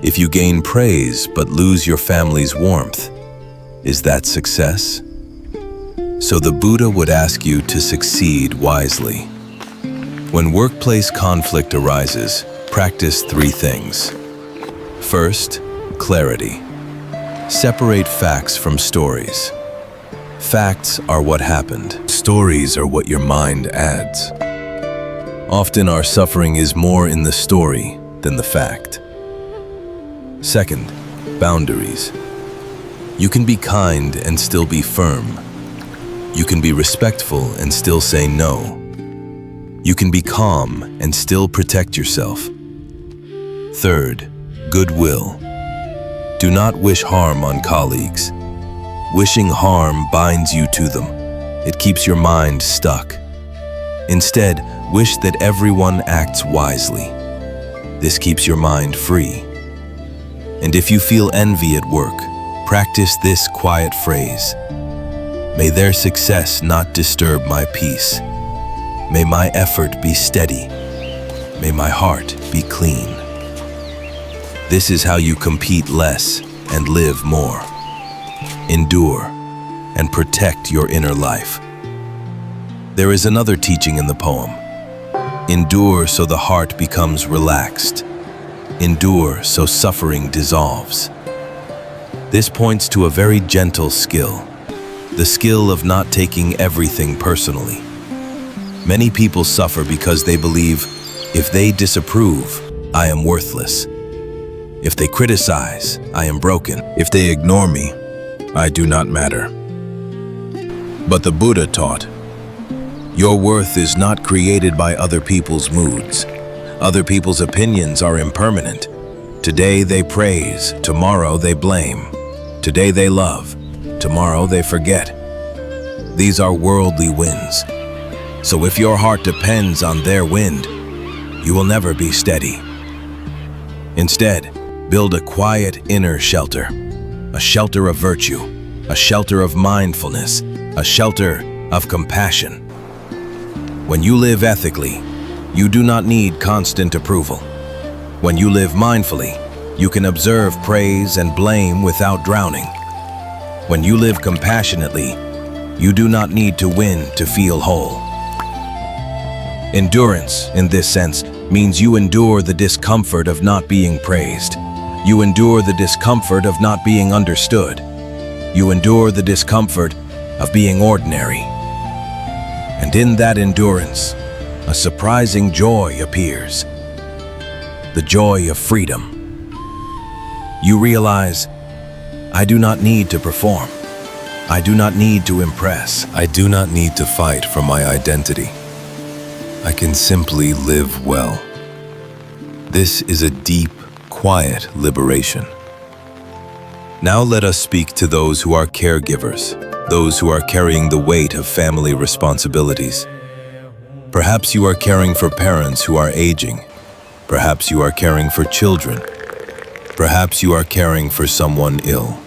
If you gain praise but lose your family's warmth, is that success? So the Buddha would ask you to succeed wisely. When workplace conflict arises, practice 3 things. First, clarity. Separate facts from stories. Facts are what happened. Stories are what your mind adds. Often our suffering is more in the story than the fact. Second, boundaries. You can be kind and still be firm. You can be respectful and still say no. You can be calm and still protect yourself. Third, goodwill. Do not wish harm on colleagues. Wishing harm binds you to them. It keeps your mind stuck. Instead, wish that everyone acts wisely. This keeps your mind free. And if you feel envy at work, practice this quiet phrase. May their success not disturb my peace. May my effort be steady. May my heart be clean. This is how you compete less and live more. Endure and protect your inner life. There is another teaching in the poem. Endure so the heart becomes relaxed. Endure so suffering dissolves. This points to a very gentle skill, the skill of not taking everything personally. Many people suffer because they believe, if they disapprove, I am worthless. If they criticize, I am broken. If they ignore me, I do not matter. But the Buddha taught, your worth is not created by other people's moods. Other people's opinions are impermanent. Today they praise, tomorrow they blame. Today they love, tomorrow they forget. These are worldly winds. So if your heart depends on their wind, you will never be steady. Instead, build a quiet inner shelter, a shelter of virtue, a shelter of mindfulness, a shelter of compassion. When you live ethically, you do not need constant approval. When you live mindfully, you can observe praise and blame without drowning. When you live compassionately, you do not need to win to feel whole. Endurance, in this sense, means you endure the discomfort of not being praised. You endure the discomfort of not being understood. You endure the discomfort of being ordinary. And in that endurance, a surprising joy appears. The joy of freedom. You realize, I do not need to perform. I do not need to impress. I do not need to fight for my identity. I can simply live well. This is a deep, quiet liberation. Now let us speak to those who are caregivers, those who are carrying the weight of family responsibilities. Perhaps you are caring for parents who are aging. Perhaps you are caring for children. Perhaps you are caring for someone ill.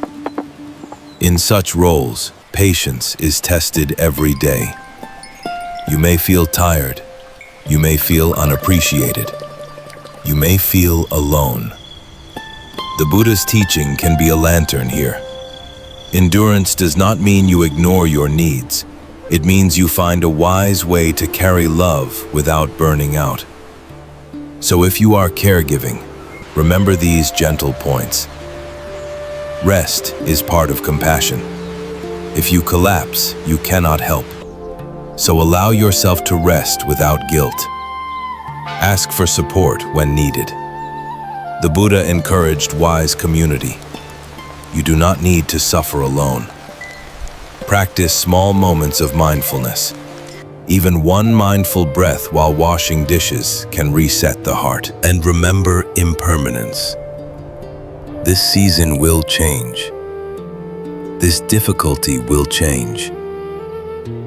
In such roles, patience is tested every day. You may feel tired. You may feel unappreciated. You may feel alone. The Buddha's teaching can be a lantern here. Endurance does not mean you ignore your needs. It means you find a wise way to carry love without burning out. So if you are caregiving, remember these gentle points. Rest is part of compassion. If you collapse, you cannot help. So allow yourself to rest without guilt. Ask for support when needed. The Buddha encouraged wise community. You do not need to suffer alone. Practice small moments of mindfulness. Even one mindful breath while washing dishes can reset the heart. And remember impermanence. This season will change. This difficulty will change.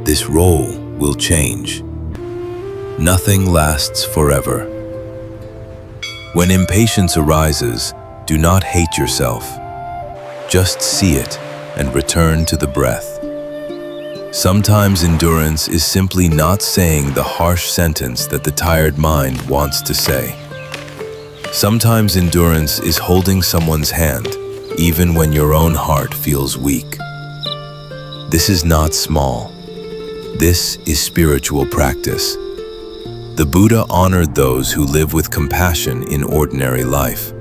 This role will change. Nothing lasts forever. When impatience arises, do not hate yourself. Just see it and return to the breath. Sometimes endurance is simply not saying the harsh sentence that the tired mind wants to say. Sometimes endurance is holding someone's hand, even when your own heart feels weak. This is not small. This is spiritual practice. The Buddha honored those who live with compassion in ordinary life.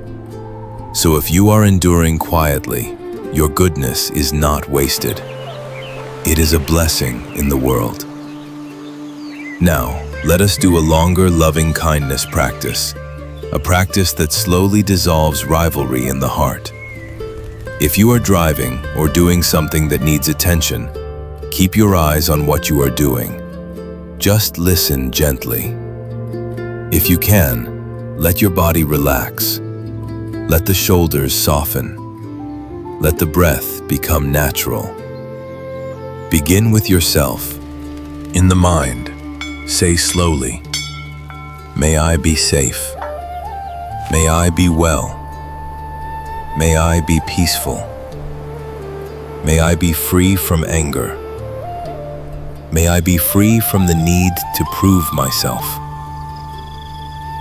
So if you are enduring quietly, your goodness is not wasted. It is a blessing in the world. Now, let us do a longer loving kindness practice, a practice that slowly dissolves rivalry in the heart. If you are driving or doing something that needs attention, keep your eyes on what you are doing. Just listen gently. If you can, let your body relax. Let the shoulders soften. Let the breath become natural. Begin with yourself. In the mind, say slowly, may I be safe. May I be well. May I be peaceful. May I be free from anger. May I be free from the need to prove myself.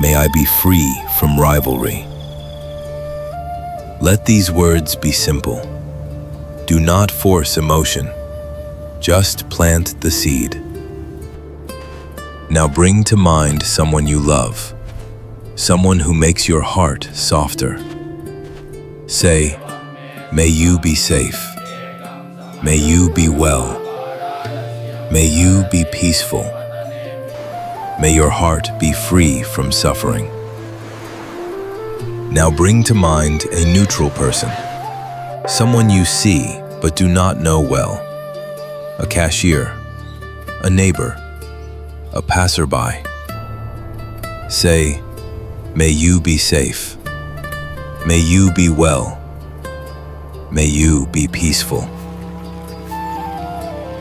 May I be free from rivalry. Let these words be simple. Do not force emotion. Just plant the seed. Now bring to mind someone you love, someone who makes your heart softer. Say, may you be safe. May you be well. May you be peaceful. May your heart be free from suffering. Now bring to mind a neutral person, someone you see but do not know well. A cashier, a neighbor, a passerby. Say, may you be safe. May you be well. May you be peaceful.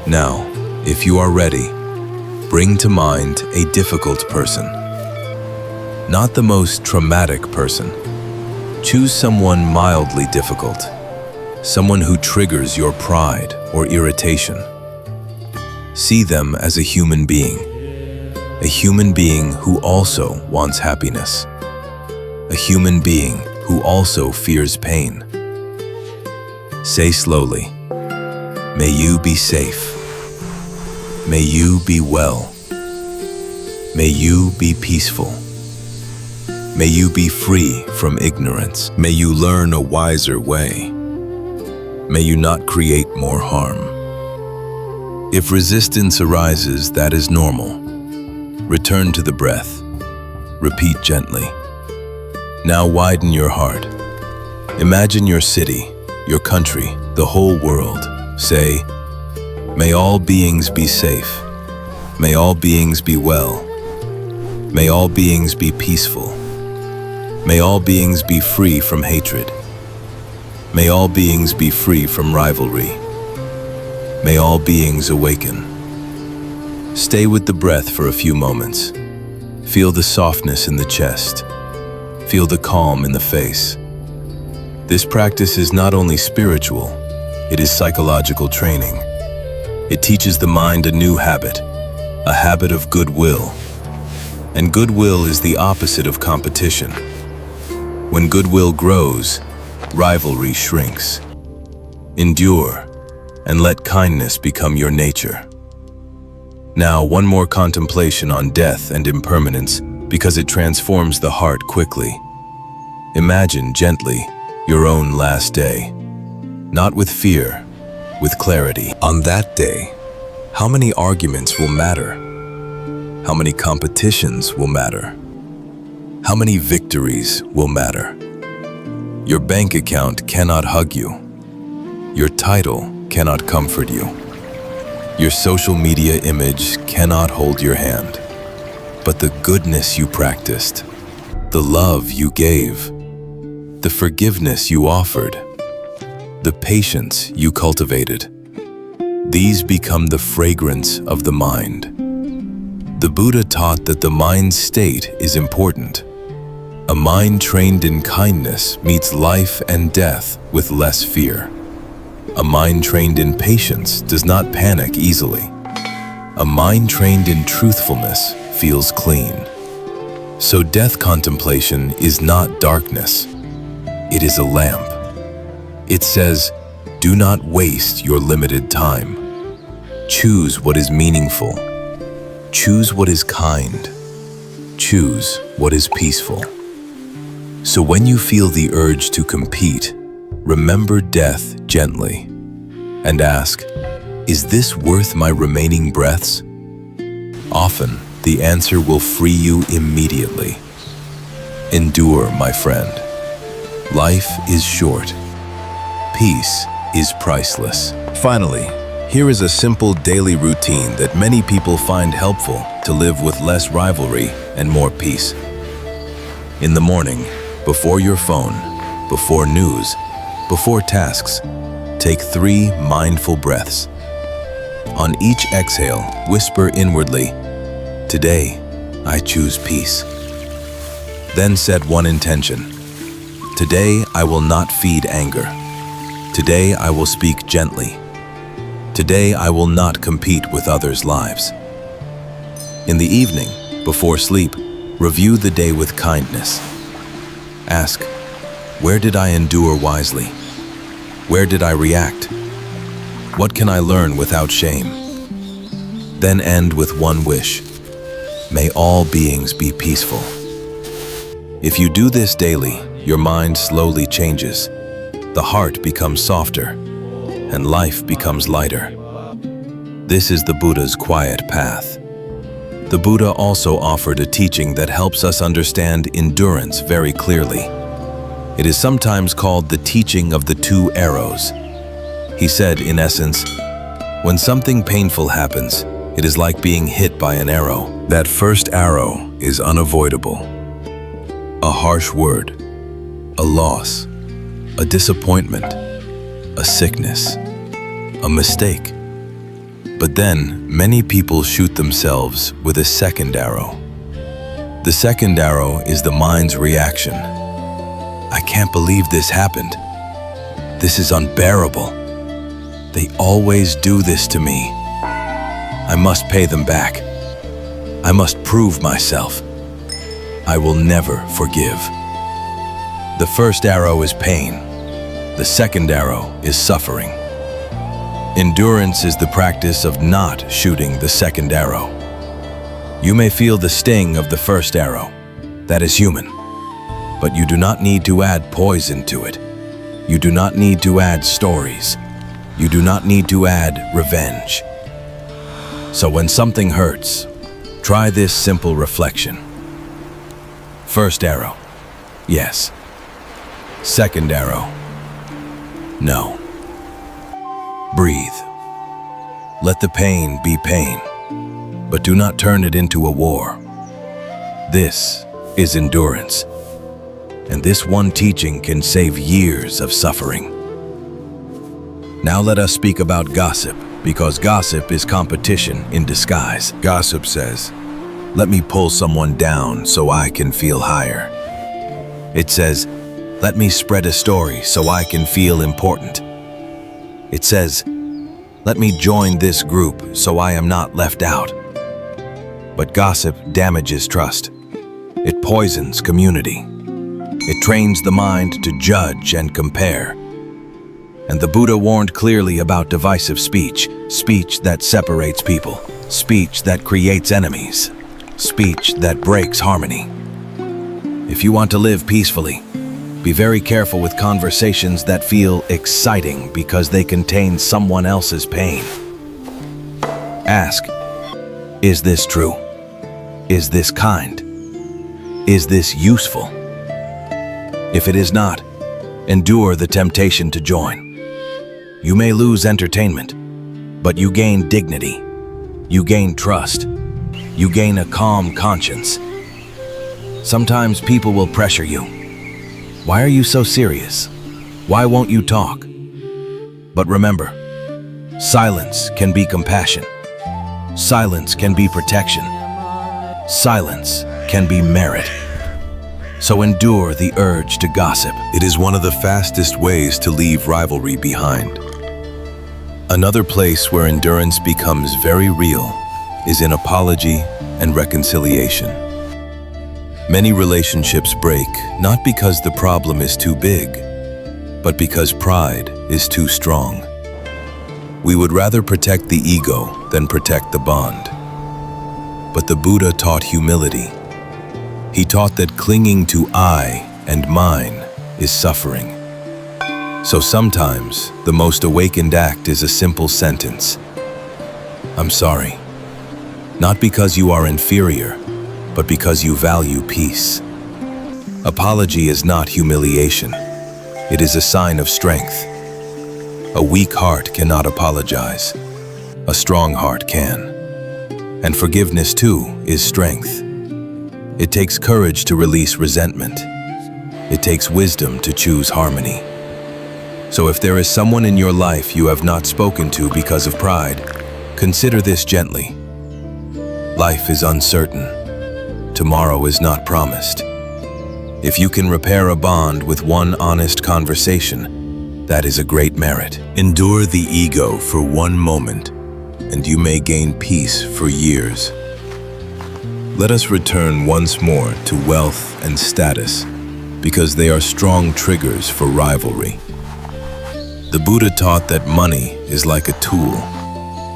Now, if you are ready, bring to mind a difficult person. Not the most traumatic person. Choose someone mildly difficult, someone who triggers your pride or irritation. See them as a human being who also wants happiness, a human being who also fears pain. Say slowly, may you be safe. May you be well. May you be peaceful. May you be free from ignorance. May you learn a wiser way. May you not create more harm. If resistance arises, that is normal. Return to the breath. Repeat gently. Now widen your heart. Imagine your city, your country, the whole world. Say, may all beings be safe. May all beings be well. May all beings be peaceful. May all beings be free from hatred. May all beings be free from rivalry. May all beings awaken. Stay with the breath for a few moments. Feel the softness in the chest. Feel the calm in the face. This practice is not only spiritual, it is psychological training. It teaches the mind a new habit, a habit of goodwill. And goodwill is the opposite of competition. When goodwill grows, rivalry shrinks. Endure, and let kindness become your nature. Now, one more contemplation on death and impermanence, because it transforms the heart quickly. Imagine gently your own last day, not with fear, with clarity. On that day, how many arguments will matter? How many competitions will matter? How many victories will matter? Your bank account cannot hug you. Your title cannot comfort you. Your social media image cannot hold your hand. But the goodness you practiced, the love you gave, the forgiveness you offered, the patience you cultivated, these become the fragrance of the mind. The Buddha taught that the mind's state is important. A mind trained in kindness meets life and death with less fear. A mind trained in patience does not panic easily. A mind trained in truthfulness feels clean. So death contemplation is not darkness. It is a lamp. It says, do not waste your limited time. Choose what is meaningful. Choose what is kind. Choose what is peaceful. So when you feel the urge to compete, remember death gently and ask, is this worth my remaining breaths? Often, the answer will free you immediately. Endure, my friend. Life is short. Peace is priceless. Finally, here is a simple daily routine that many people find helpful to live with less rivalry and more peace. In the morning, before your phone, before news, before tasks, take 3 mindful breaths. On each exhale, whisper inwardly, today, I choose peace. then set one intention. Today I will not feed anger. Today I will speak gently. Today I will not compete with others' lives. In the evening, before sleep, review the day with kindness. Ask, where did I endure wisely? Where did I react? What can I learn without shame? Then end with one wish. May all beings be peaceful. If you do this daily, your mind slowly changes. The heart becomes softer, and life becomes lighter. This is the Buddha's quiet path. The Buddha also offered a teaching that helps us understand endurance very clearly. It is sometimes called the teaching of the two arrows. He said, in essence, when something painful happens, it is like being hit by an arrow. That first arrow is unavoidable. A harsh word, a loss, a disappointment, a sickness, a mistake. But then, many people shoot themselves with a second arrow. The second arrow is the mind's reaction. I can't believe this happened. This is unbearable. They always do this to me. I must pay them back. I must prove myself. I will never forgive. The first arrow is pain. The second arrow is suffering. Endurance is the practice of not shooting the second arrow. You may feel the sting of the first arrow. That is human. But you do not need to add poison to it. You do not need to add stories. You do not need to add revenge. So when something hurts, try this simple reflection. First arrow, yes. Second arrow, no. Breathe. Let the pain be pain, but do not turn it into a war. This is endurance, and this one teaching can save years of suffering. Now let us speak about gossip, because gossip is competition in disguise. Gossip says, let me pull someone down so I can feel higher. It says, let me spread a story so I can feel important. It says, let me join this group so I am not left out. But gossip damages trust. It poisons community. It trains the mind to judge and compare. And the Buddha warned clearly about divisive speech, speech that separates people, speech that creates enemies, speech that breaks harmony. If you want to live peacefully, be very careful with conversations that feel exciting because they contain someone else's pain. Ask, is this true? Is this kind? Is this useful? If it is not, endure the temptation to join. You may lose entertainment, but you gain dignity. You gain trust. You gain a calm conscience. Sometimes people will pressure you. Why are you so serious? Why won't you talk? But remember, silence can be compassion. Silence can be protection. Silence can be merit. So endure the urge to gossip. It is one of the fastest ways to leave rivalry behind. Another place where endurance becomes very real is in apology and reconciliation. Many relationships break not because the problem is too big, but because pride is too strong. We would rather protect the ego than protect the bond. But the Buddha taught humility. He taught that clinging to I and mine is suffering. So sometimes, the most awakened act is a simple sentence. I'm sorry. Not because you are inferior, but because you value peace. Apology is not humiliation. It is a sign of strength. A weak heart cannot apologize. A strong heart can. And forgiveness, too, is strength. It takes courage to release resentment. It takes wisdom to choose harmony. So if there is someone in your life you have not spoken to because of pride, consider this gently. Life is uncertain. Tomorrow is not promised. If you can repair a bond with one honest conversation, that is a great merit. Endure the ego for one moment, and you may gain peace for years. Let us return once more to wealth and status, because they are strong triggers for rivalry. The Buddha taught that money is like a tool.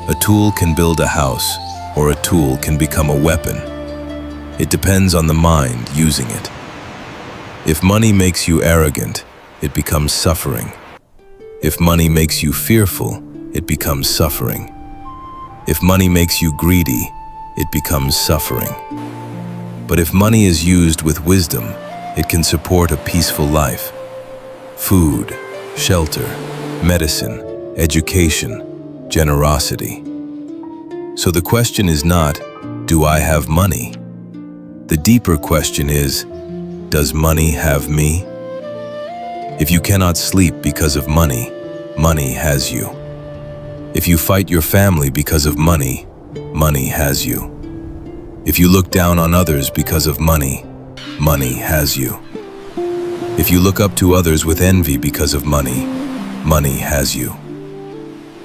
A tool can build a house, or a tool can become a weapon. It depends on the mind using it. If money makes you arrogant, it becomes suffering. If money makes you fearful, it becomes suffering. If money makes you greedy, it becomes suffering. But if money is used with wisdom, it can support a peaceful life. Food, shelter, medicine, education, generosity. So the question is not, do I have money? The deeper question is, does money have me? If you cannot sleep because of money, money has you. If you fight your family because of money, money has you. If you look down on others because of money, money has you. If you look up to others with envy because of money, money has you.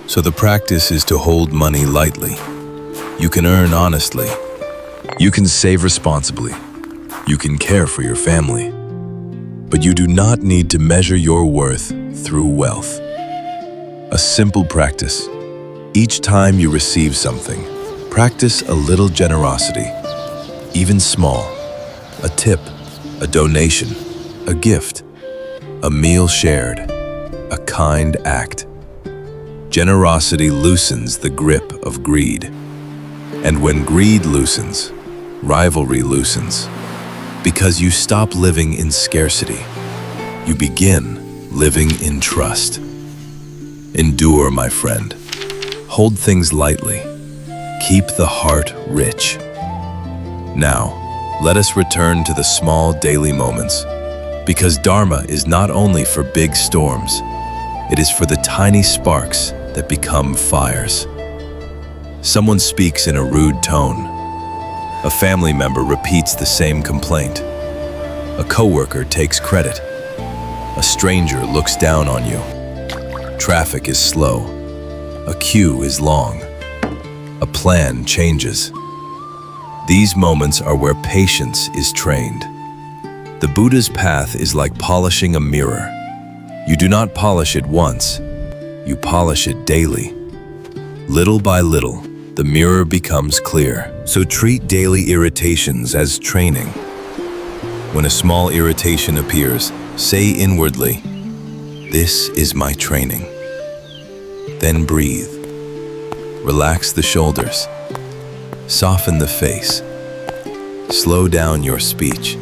So the practice is to hold money lightly. You can earn honestly. You can save responsibly. You can care for your family. But you do not need to measure your worth through wealth. A simple practice. Each time you receive something, practice a little generosity, even small. A tip, a donation, a gift, a meal shared, a kind act. Generosity loosens the grip of greed. And when greed loosens, rivalry loosens. Because you stop living in scarcity. You begin living in trust. Endure, my friend. Hold things lightly. Keep the heart rich. Now, let us return to the small daily moments. Because Dharma is not only for big storms, it is for the tiny sparks that become fires. Someone speaks in a rude tone. A family member repeats the same complaint. A coworker takes credit. A stranger looks down on you. Traffic is slow. A queue is long. A plan changes. These moments are where patience is trained. The Buddha's path is like polishing a mirror. You do not polish it once. You polish it daily. Little by little, the mirror becomes clear. So treat daily irritations as training. When a small irritation appears, say inwardly, "This is my training." Then breathe. Relax the shoulders. Soften the face. Slow down your speech.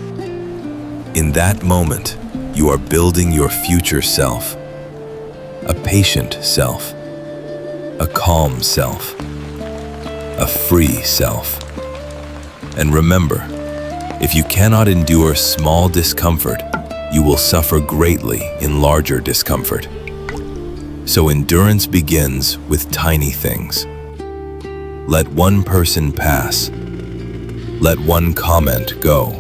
In that moment, you are building your future self. A patient self. A calm self. A free self. And remember, if you cannot endure small discomfort, you will suffer greatly in larger discomfort. So endurance begins with tiny things. Let one person pass. Let one comment go.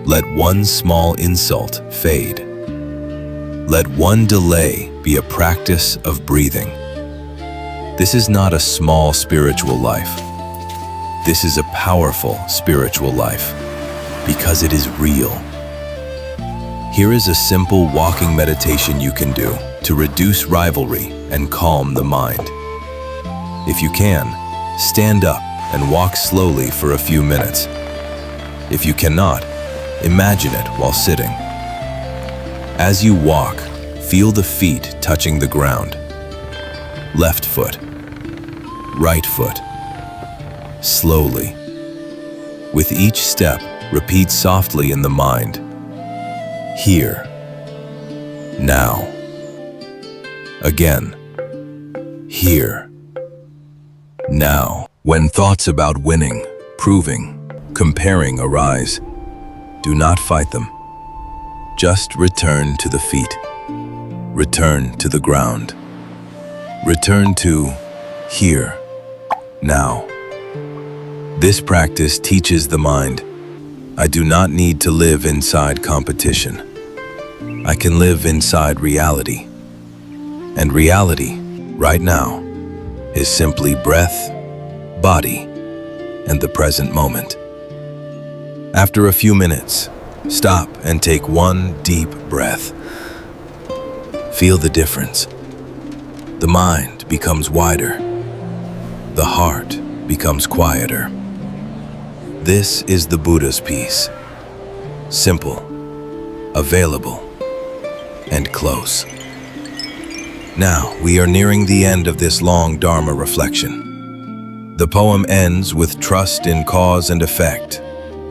Let one small insult fade. Let one delay be a practice of breathing. This is not a small spiritual life. This is a powerful spiritual life, because it is real. Here is a simple walking meditation you can do to reduce rivalry and calm the mind. If you can, stand up and walk slowly for a few minutes. If you cannot, imagine it while sitting. As you walk, feel the feet touching the ground. Left foot, right foot, slowly. With each step, repeat softly in the mind, here, now. Again, here, now. When thoughts about winning, proving, comparing arise, do not fight them. Just return to the feet. Return to the ground. Return to here, now. This practice teaches the mind, I do not need to live inside competition. I can live inside reality. And reality, right now, is simply breath, body, and the present moment. After a few minutes, stop and take one deep breath. Feel the difference. The mind becomes wider. The heart becomes quieter. This is the Buddha's peace. Simple, available, and close. Now, we are nearing the end of this long Dharma reflection. The poem ends with trust in cause and effect,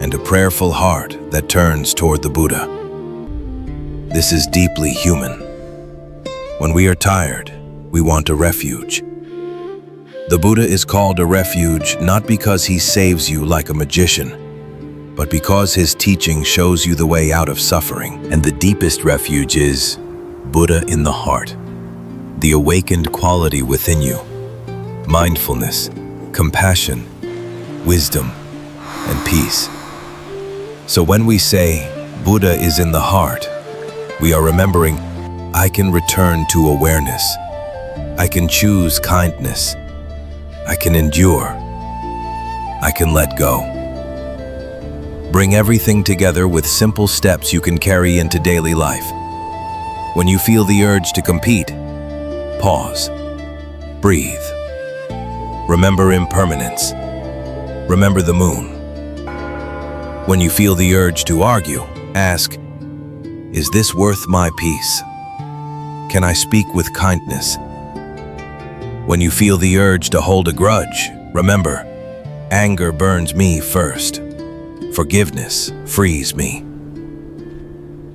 and a prayerful heart that turns toward the Buddha. This is deeply human. When we are tired, we want a refuge. The Buddha is called a refuge not because he saves you like a magician, but because his teaching shows you the way out of suffering. And the deepest refuge is Buddha in the heart, the awakened quality within you, mindfulness, compassion, wisdom, and peace. So when we say Buddha is in the heart, we are remembering I can return to awareness. I can choose kindness. I can endure. I can let go. Bring everything together with simple steps you can carry into daily life. When you feel the urge to compete, pause. Breathe. Remember impermanence. Remember the moon. When you feel the urge to argue, ask, is this worth my peace? Can I speak with kindness? When you feel the urge to hold a grudge, remember, anger burns me first. Forgiveness frees me.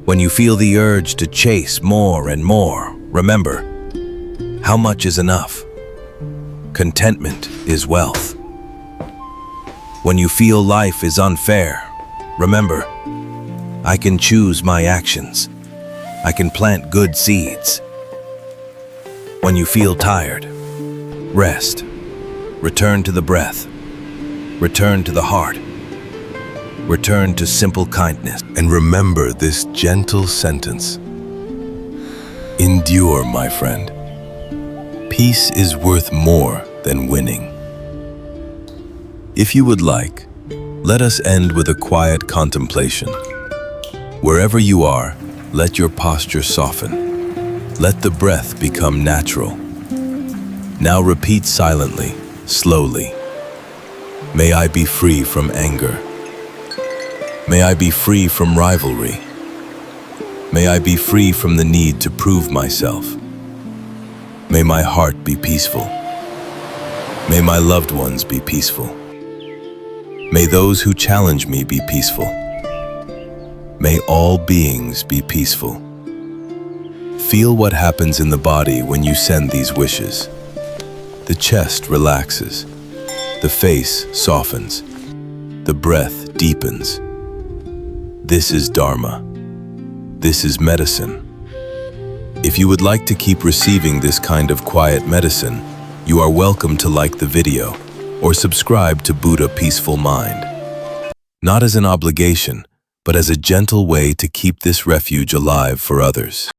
When you feel the urge to chase more and more, remember, how much is enough? Contentment is wealth. When you feel life is unfair, remember, I can choose my actions. I can plant good seeds. When you feel tired, rest. Return to the breath. Return to the heart. Return to simple kindness. And remember this gentle sentence. Endure, my friend. Peace is worth more than winning. If you would like, let us end with a quiet contemplation. Wherever you are, let your posture soften. Let the breath become natural. Now repeat silently, slowly. May I be free from anger. May I be free from rivalry. May I be free from the need to prove myself. May my heart be peaceful. May my loved ones be peaceful. May those who challenge me be peaceful. May all beings be peaceful. Feel what happens in the body when you send these wishes. The chest relaxes. The face softens. The breath deepens. This is Dharma. This is medicine. If you would like to keep receiving this kind of quiet medicine, you are welcome to like the video or subscribe to Buddha Peaceful Mind. Not as an obligation, but as a gentle way to keep this refuge alive for others.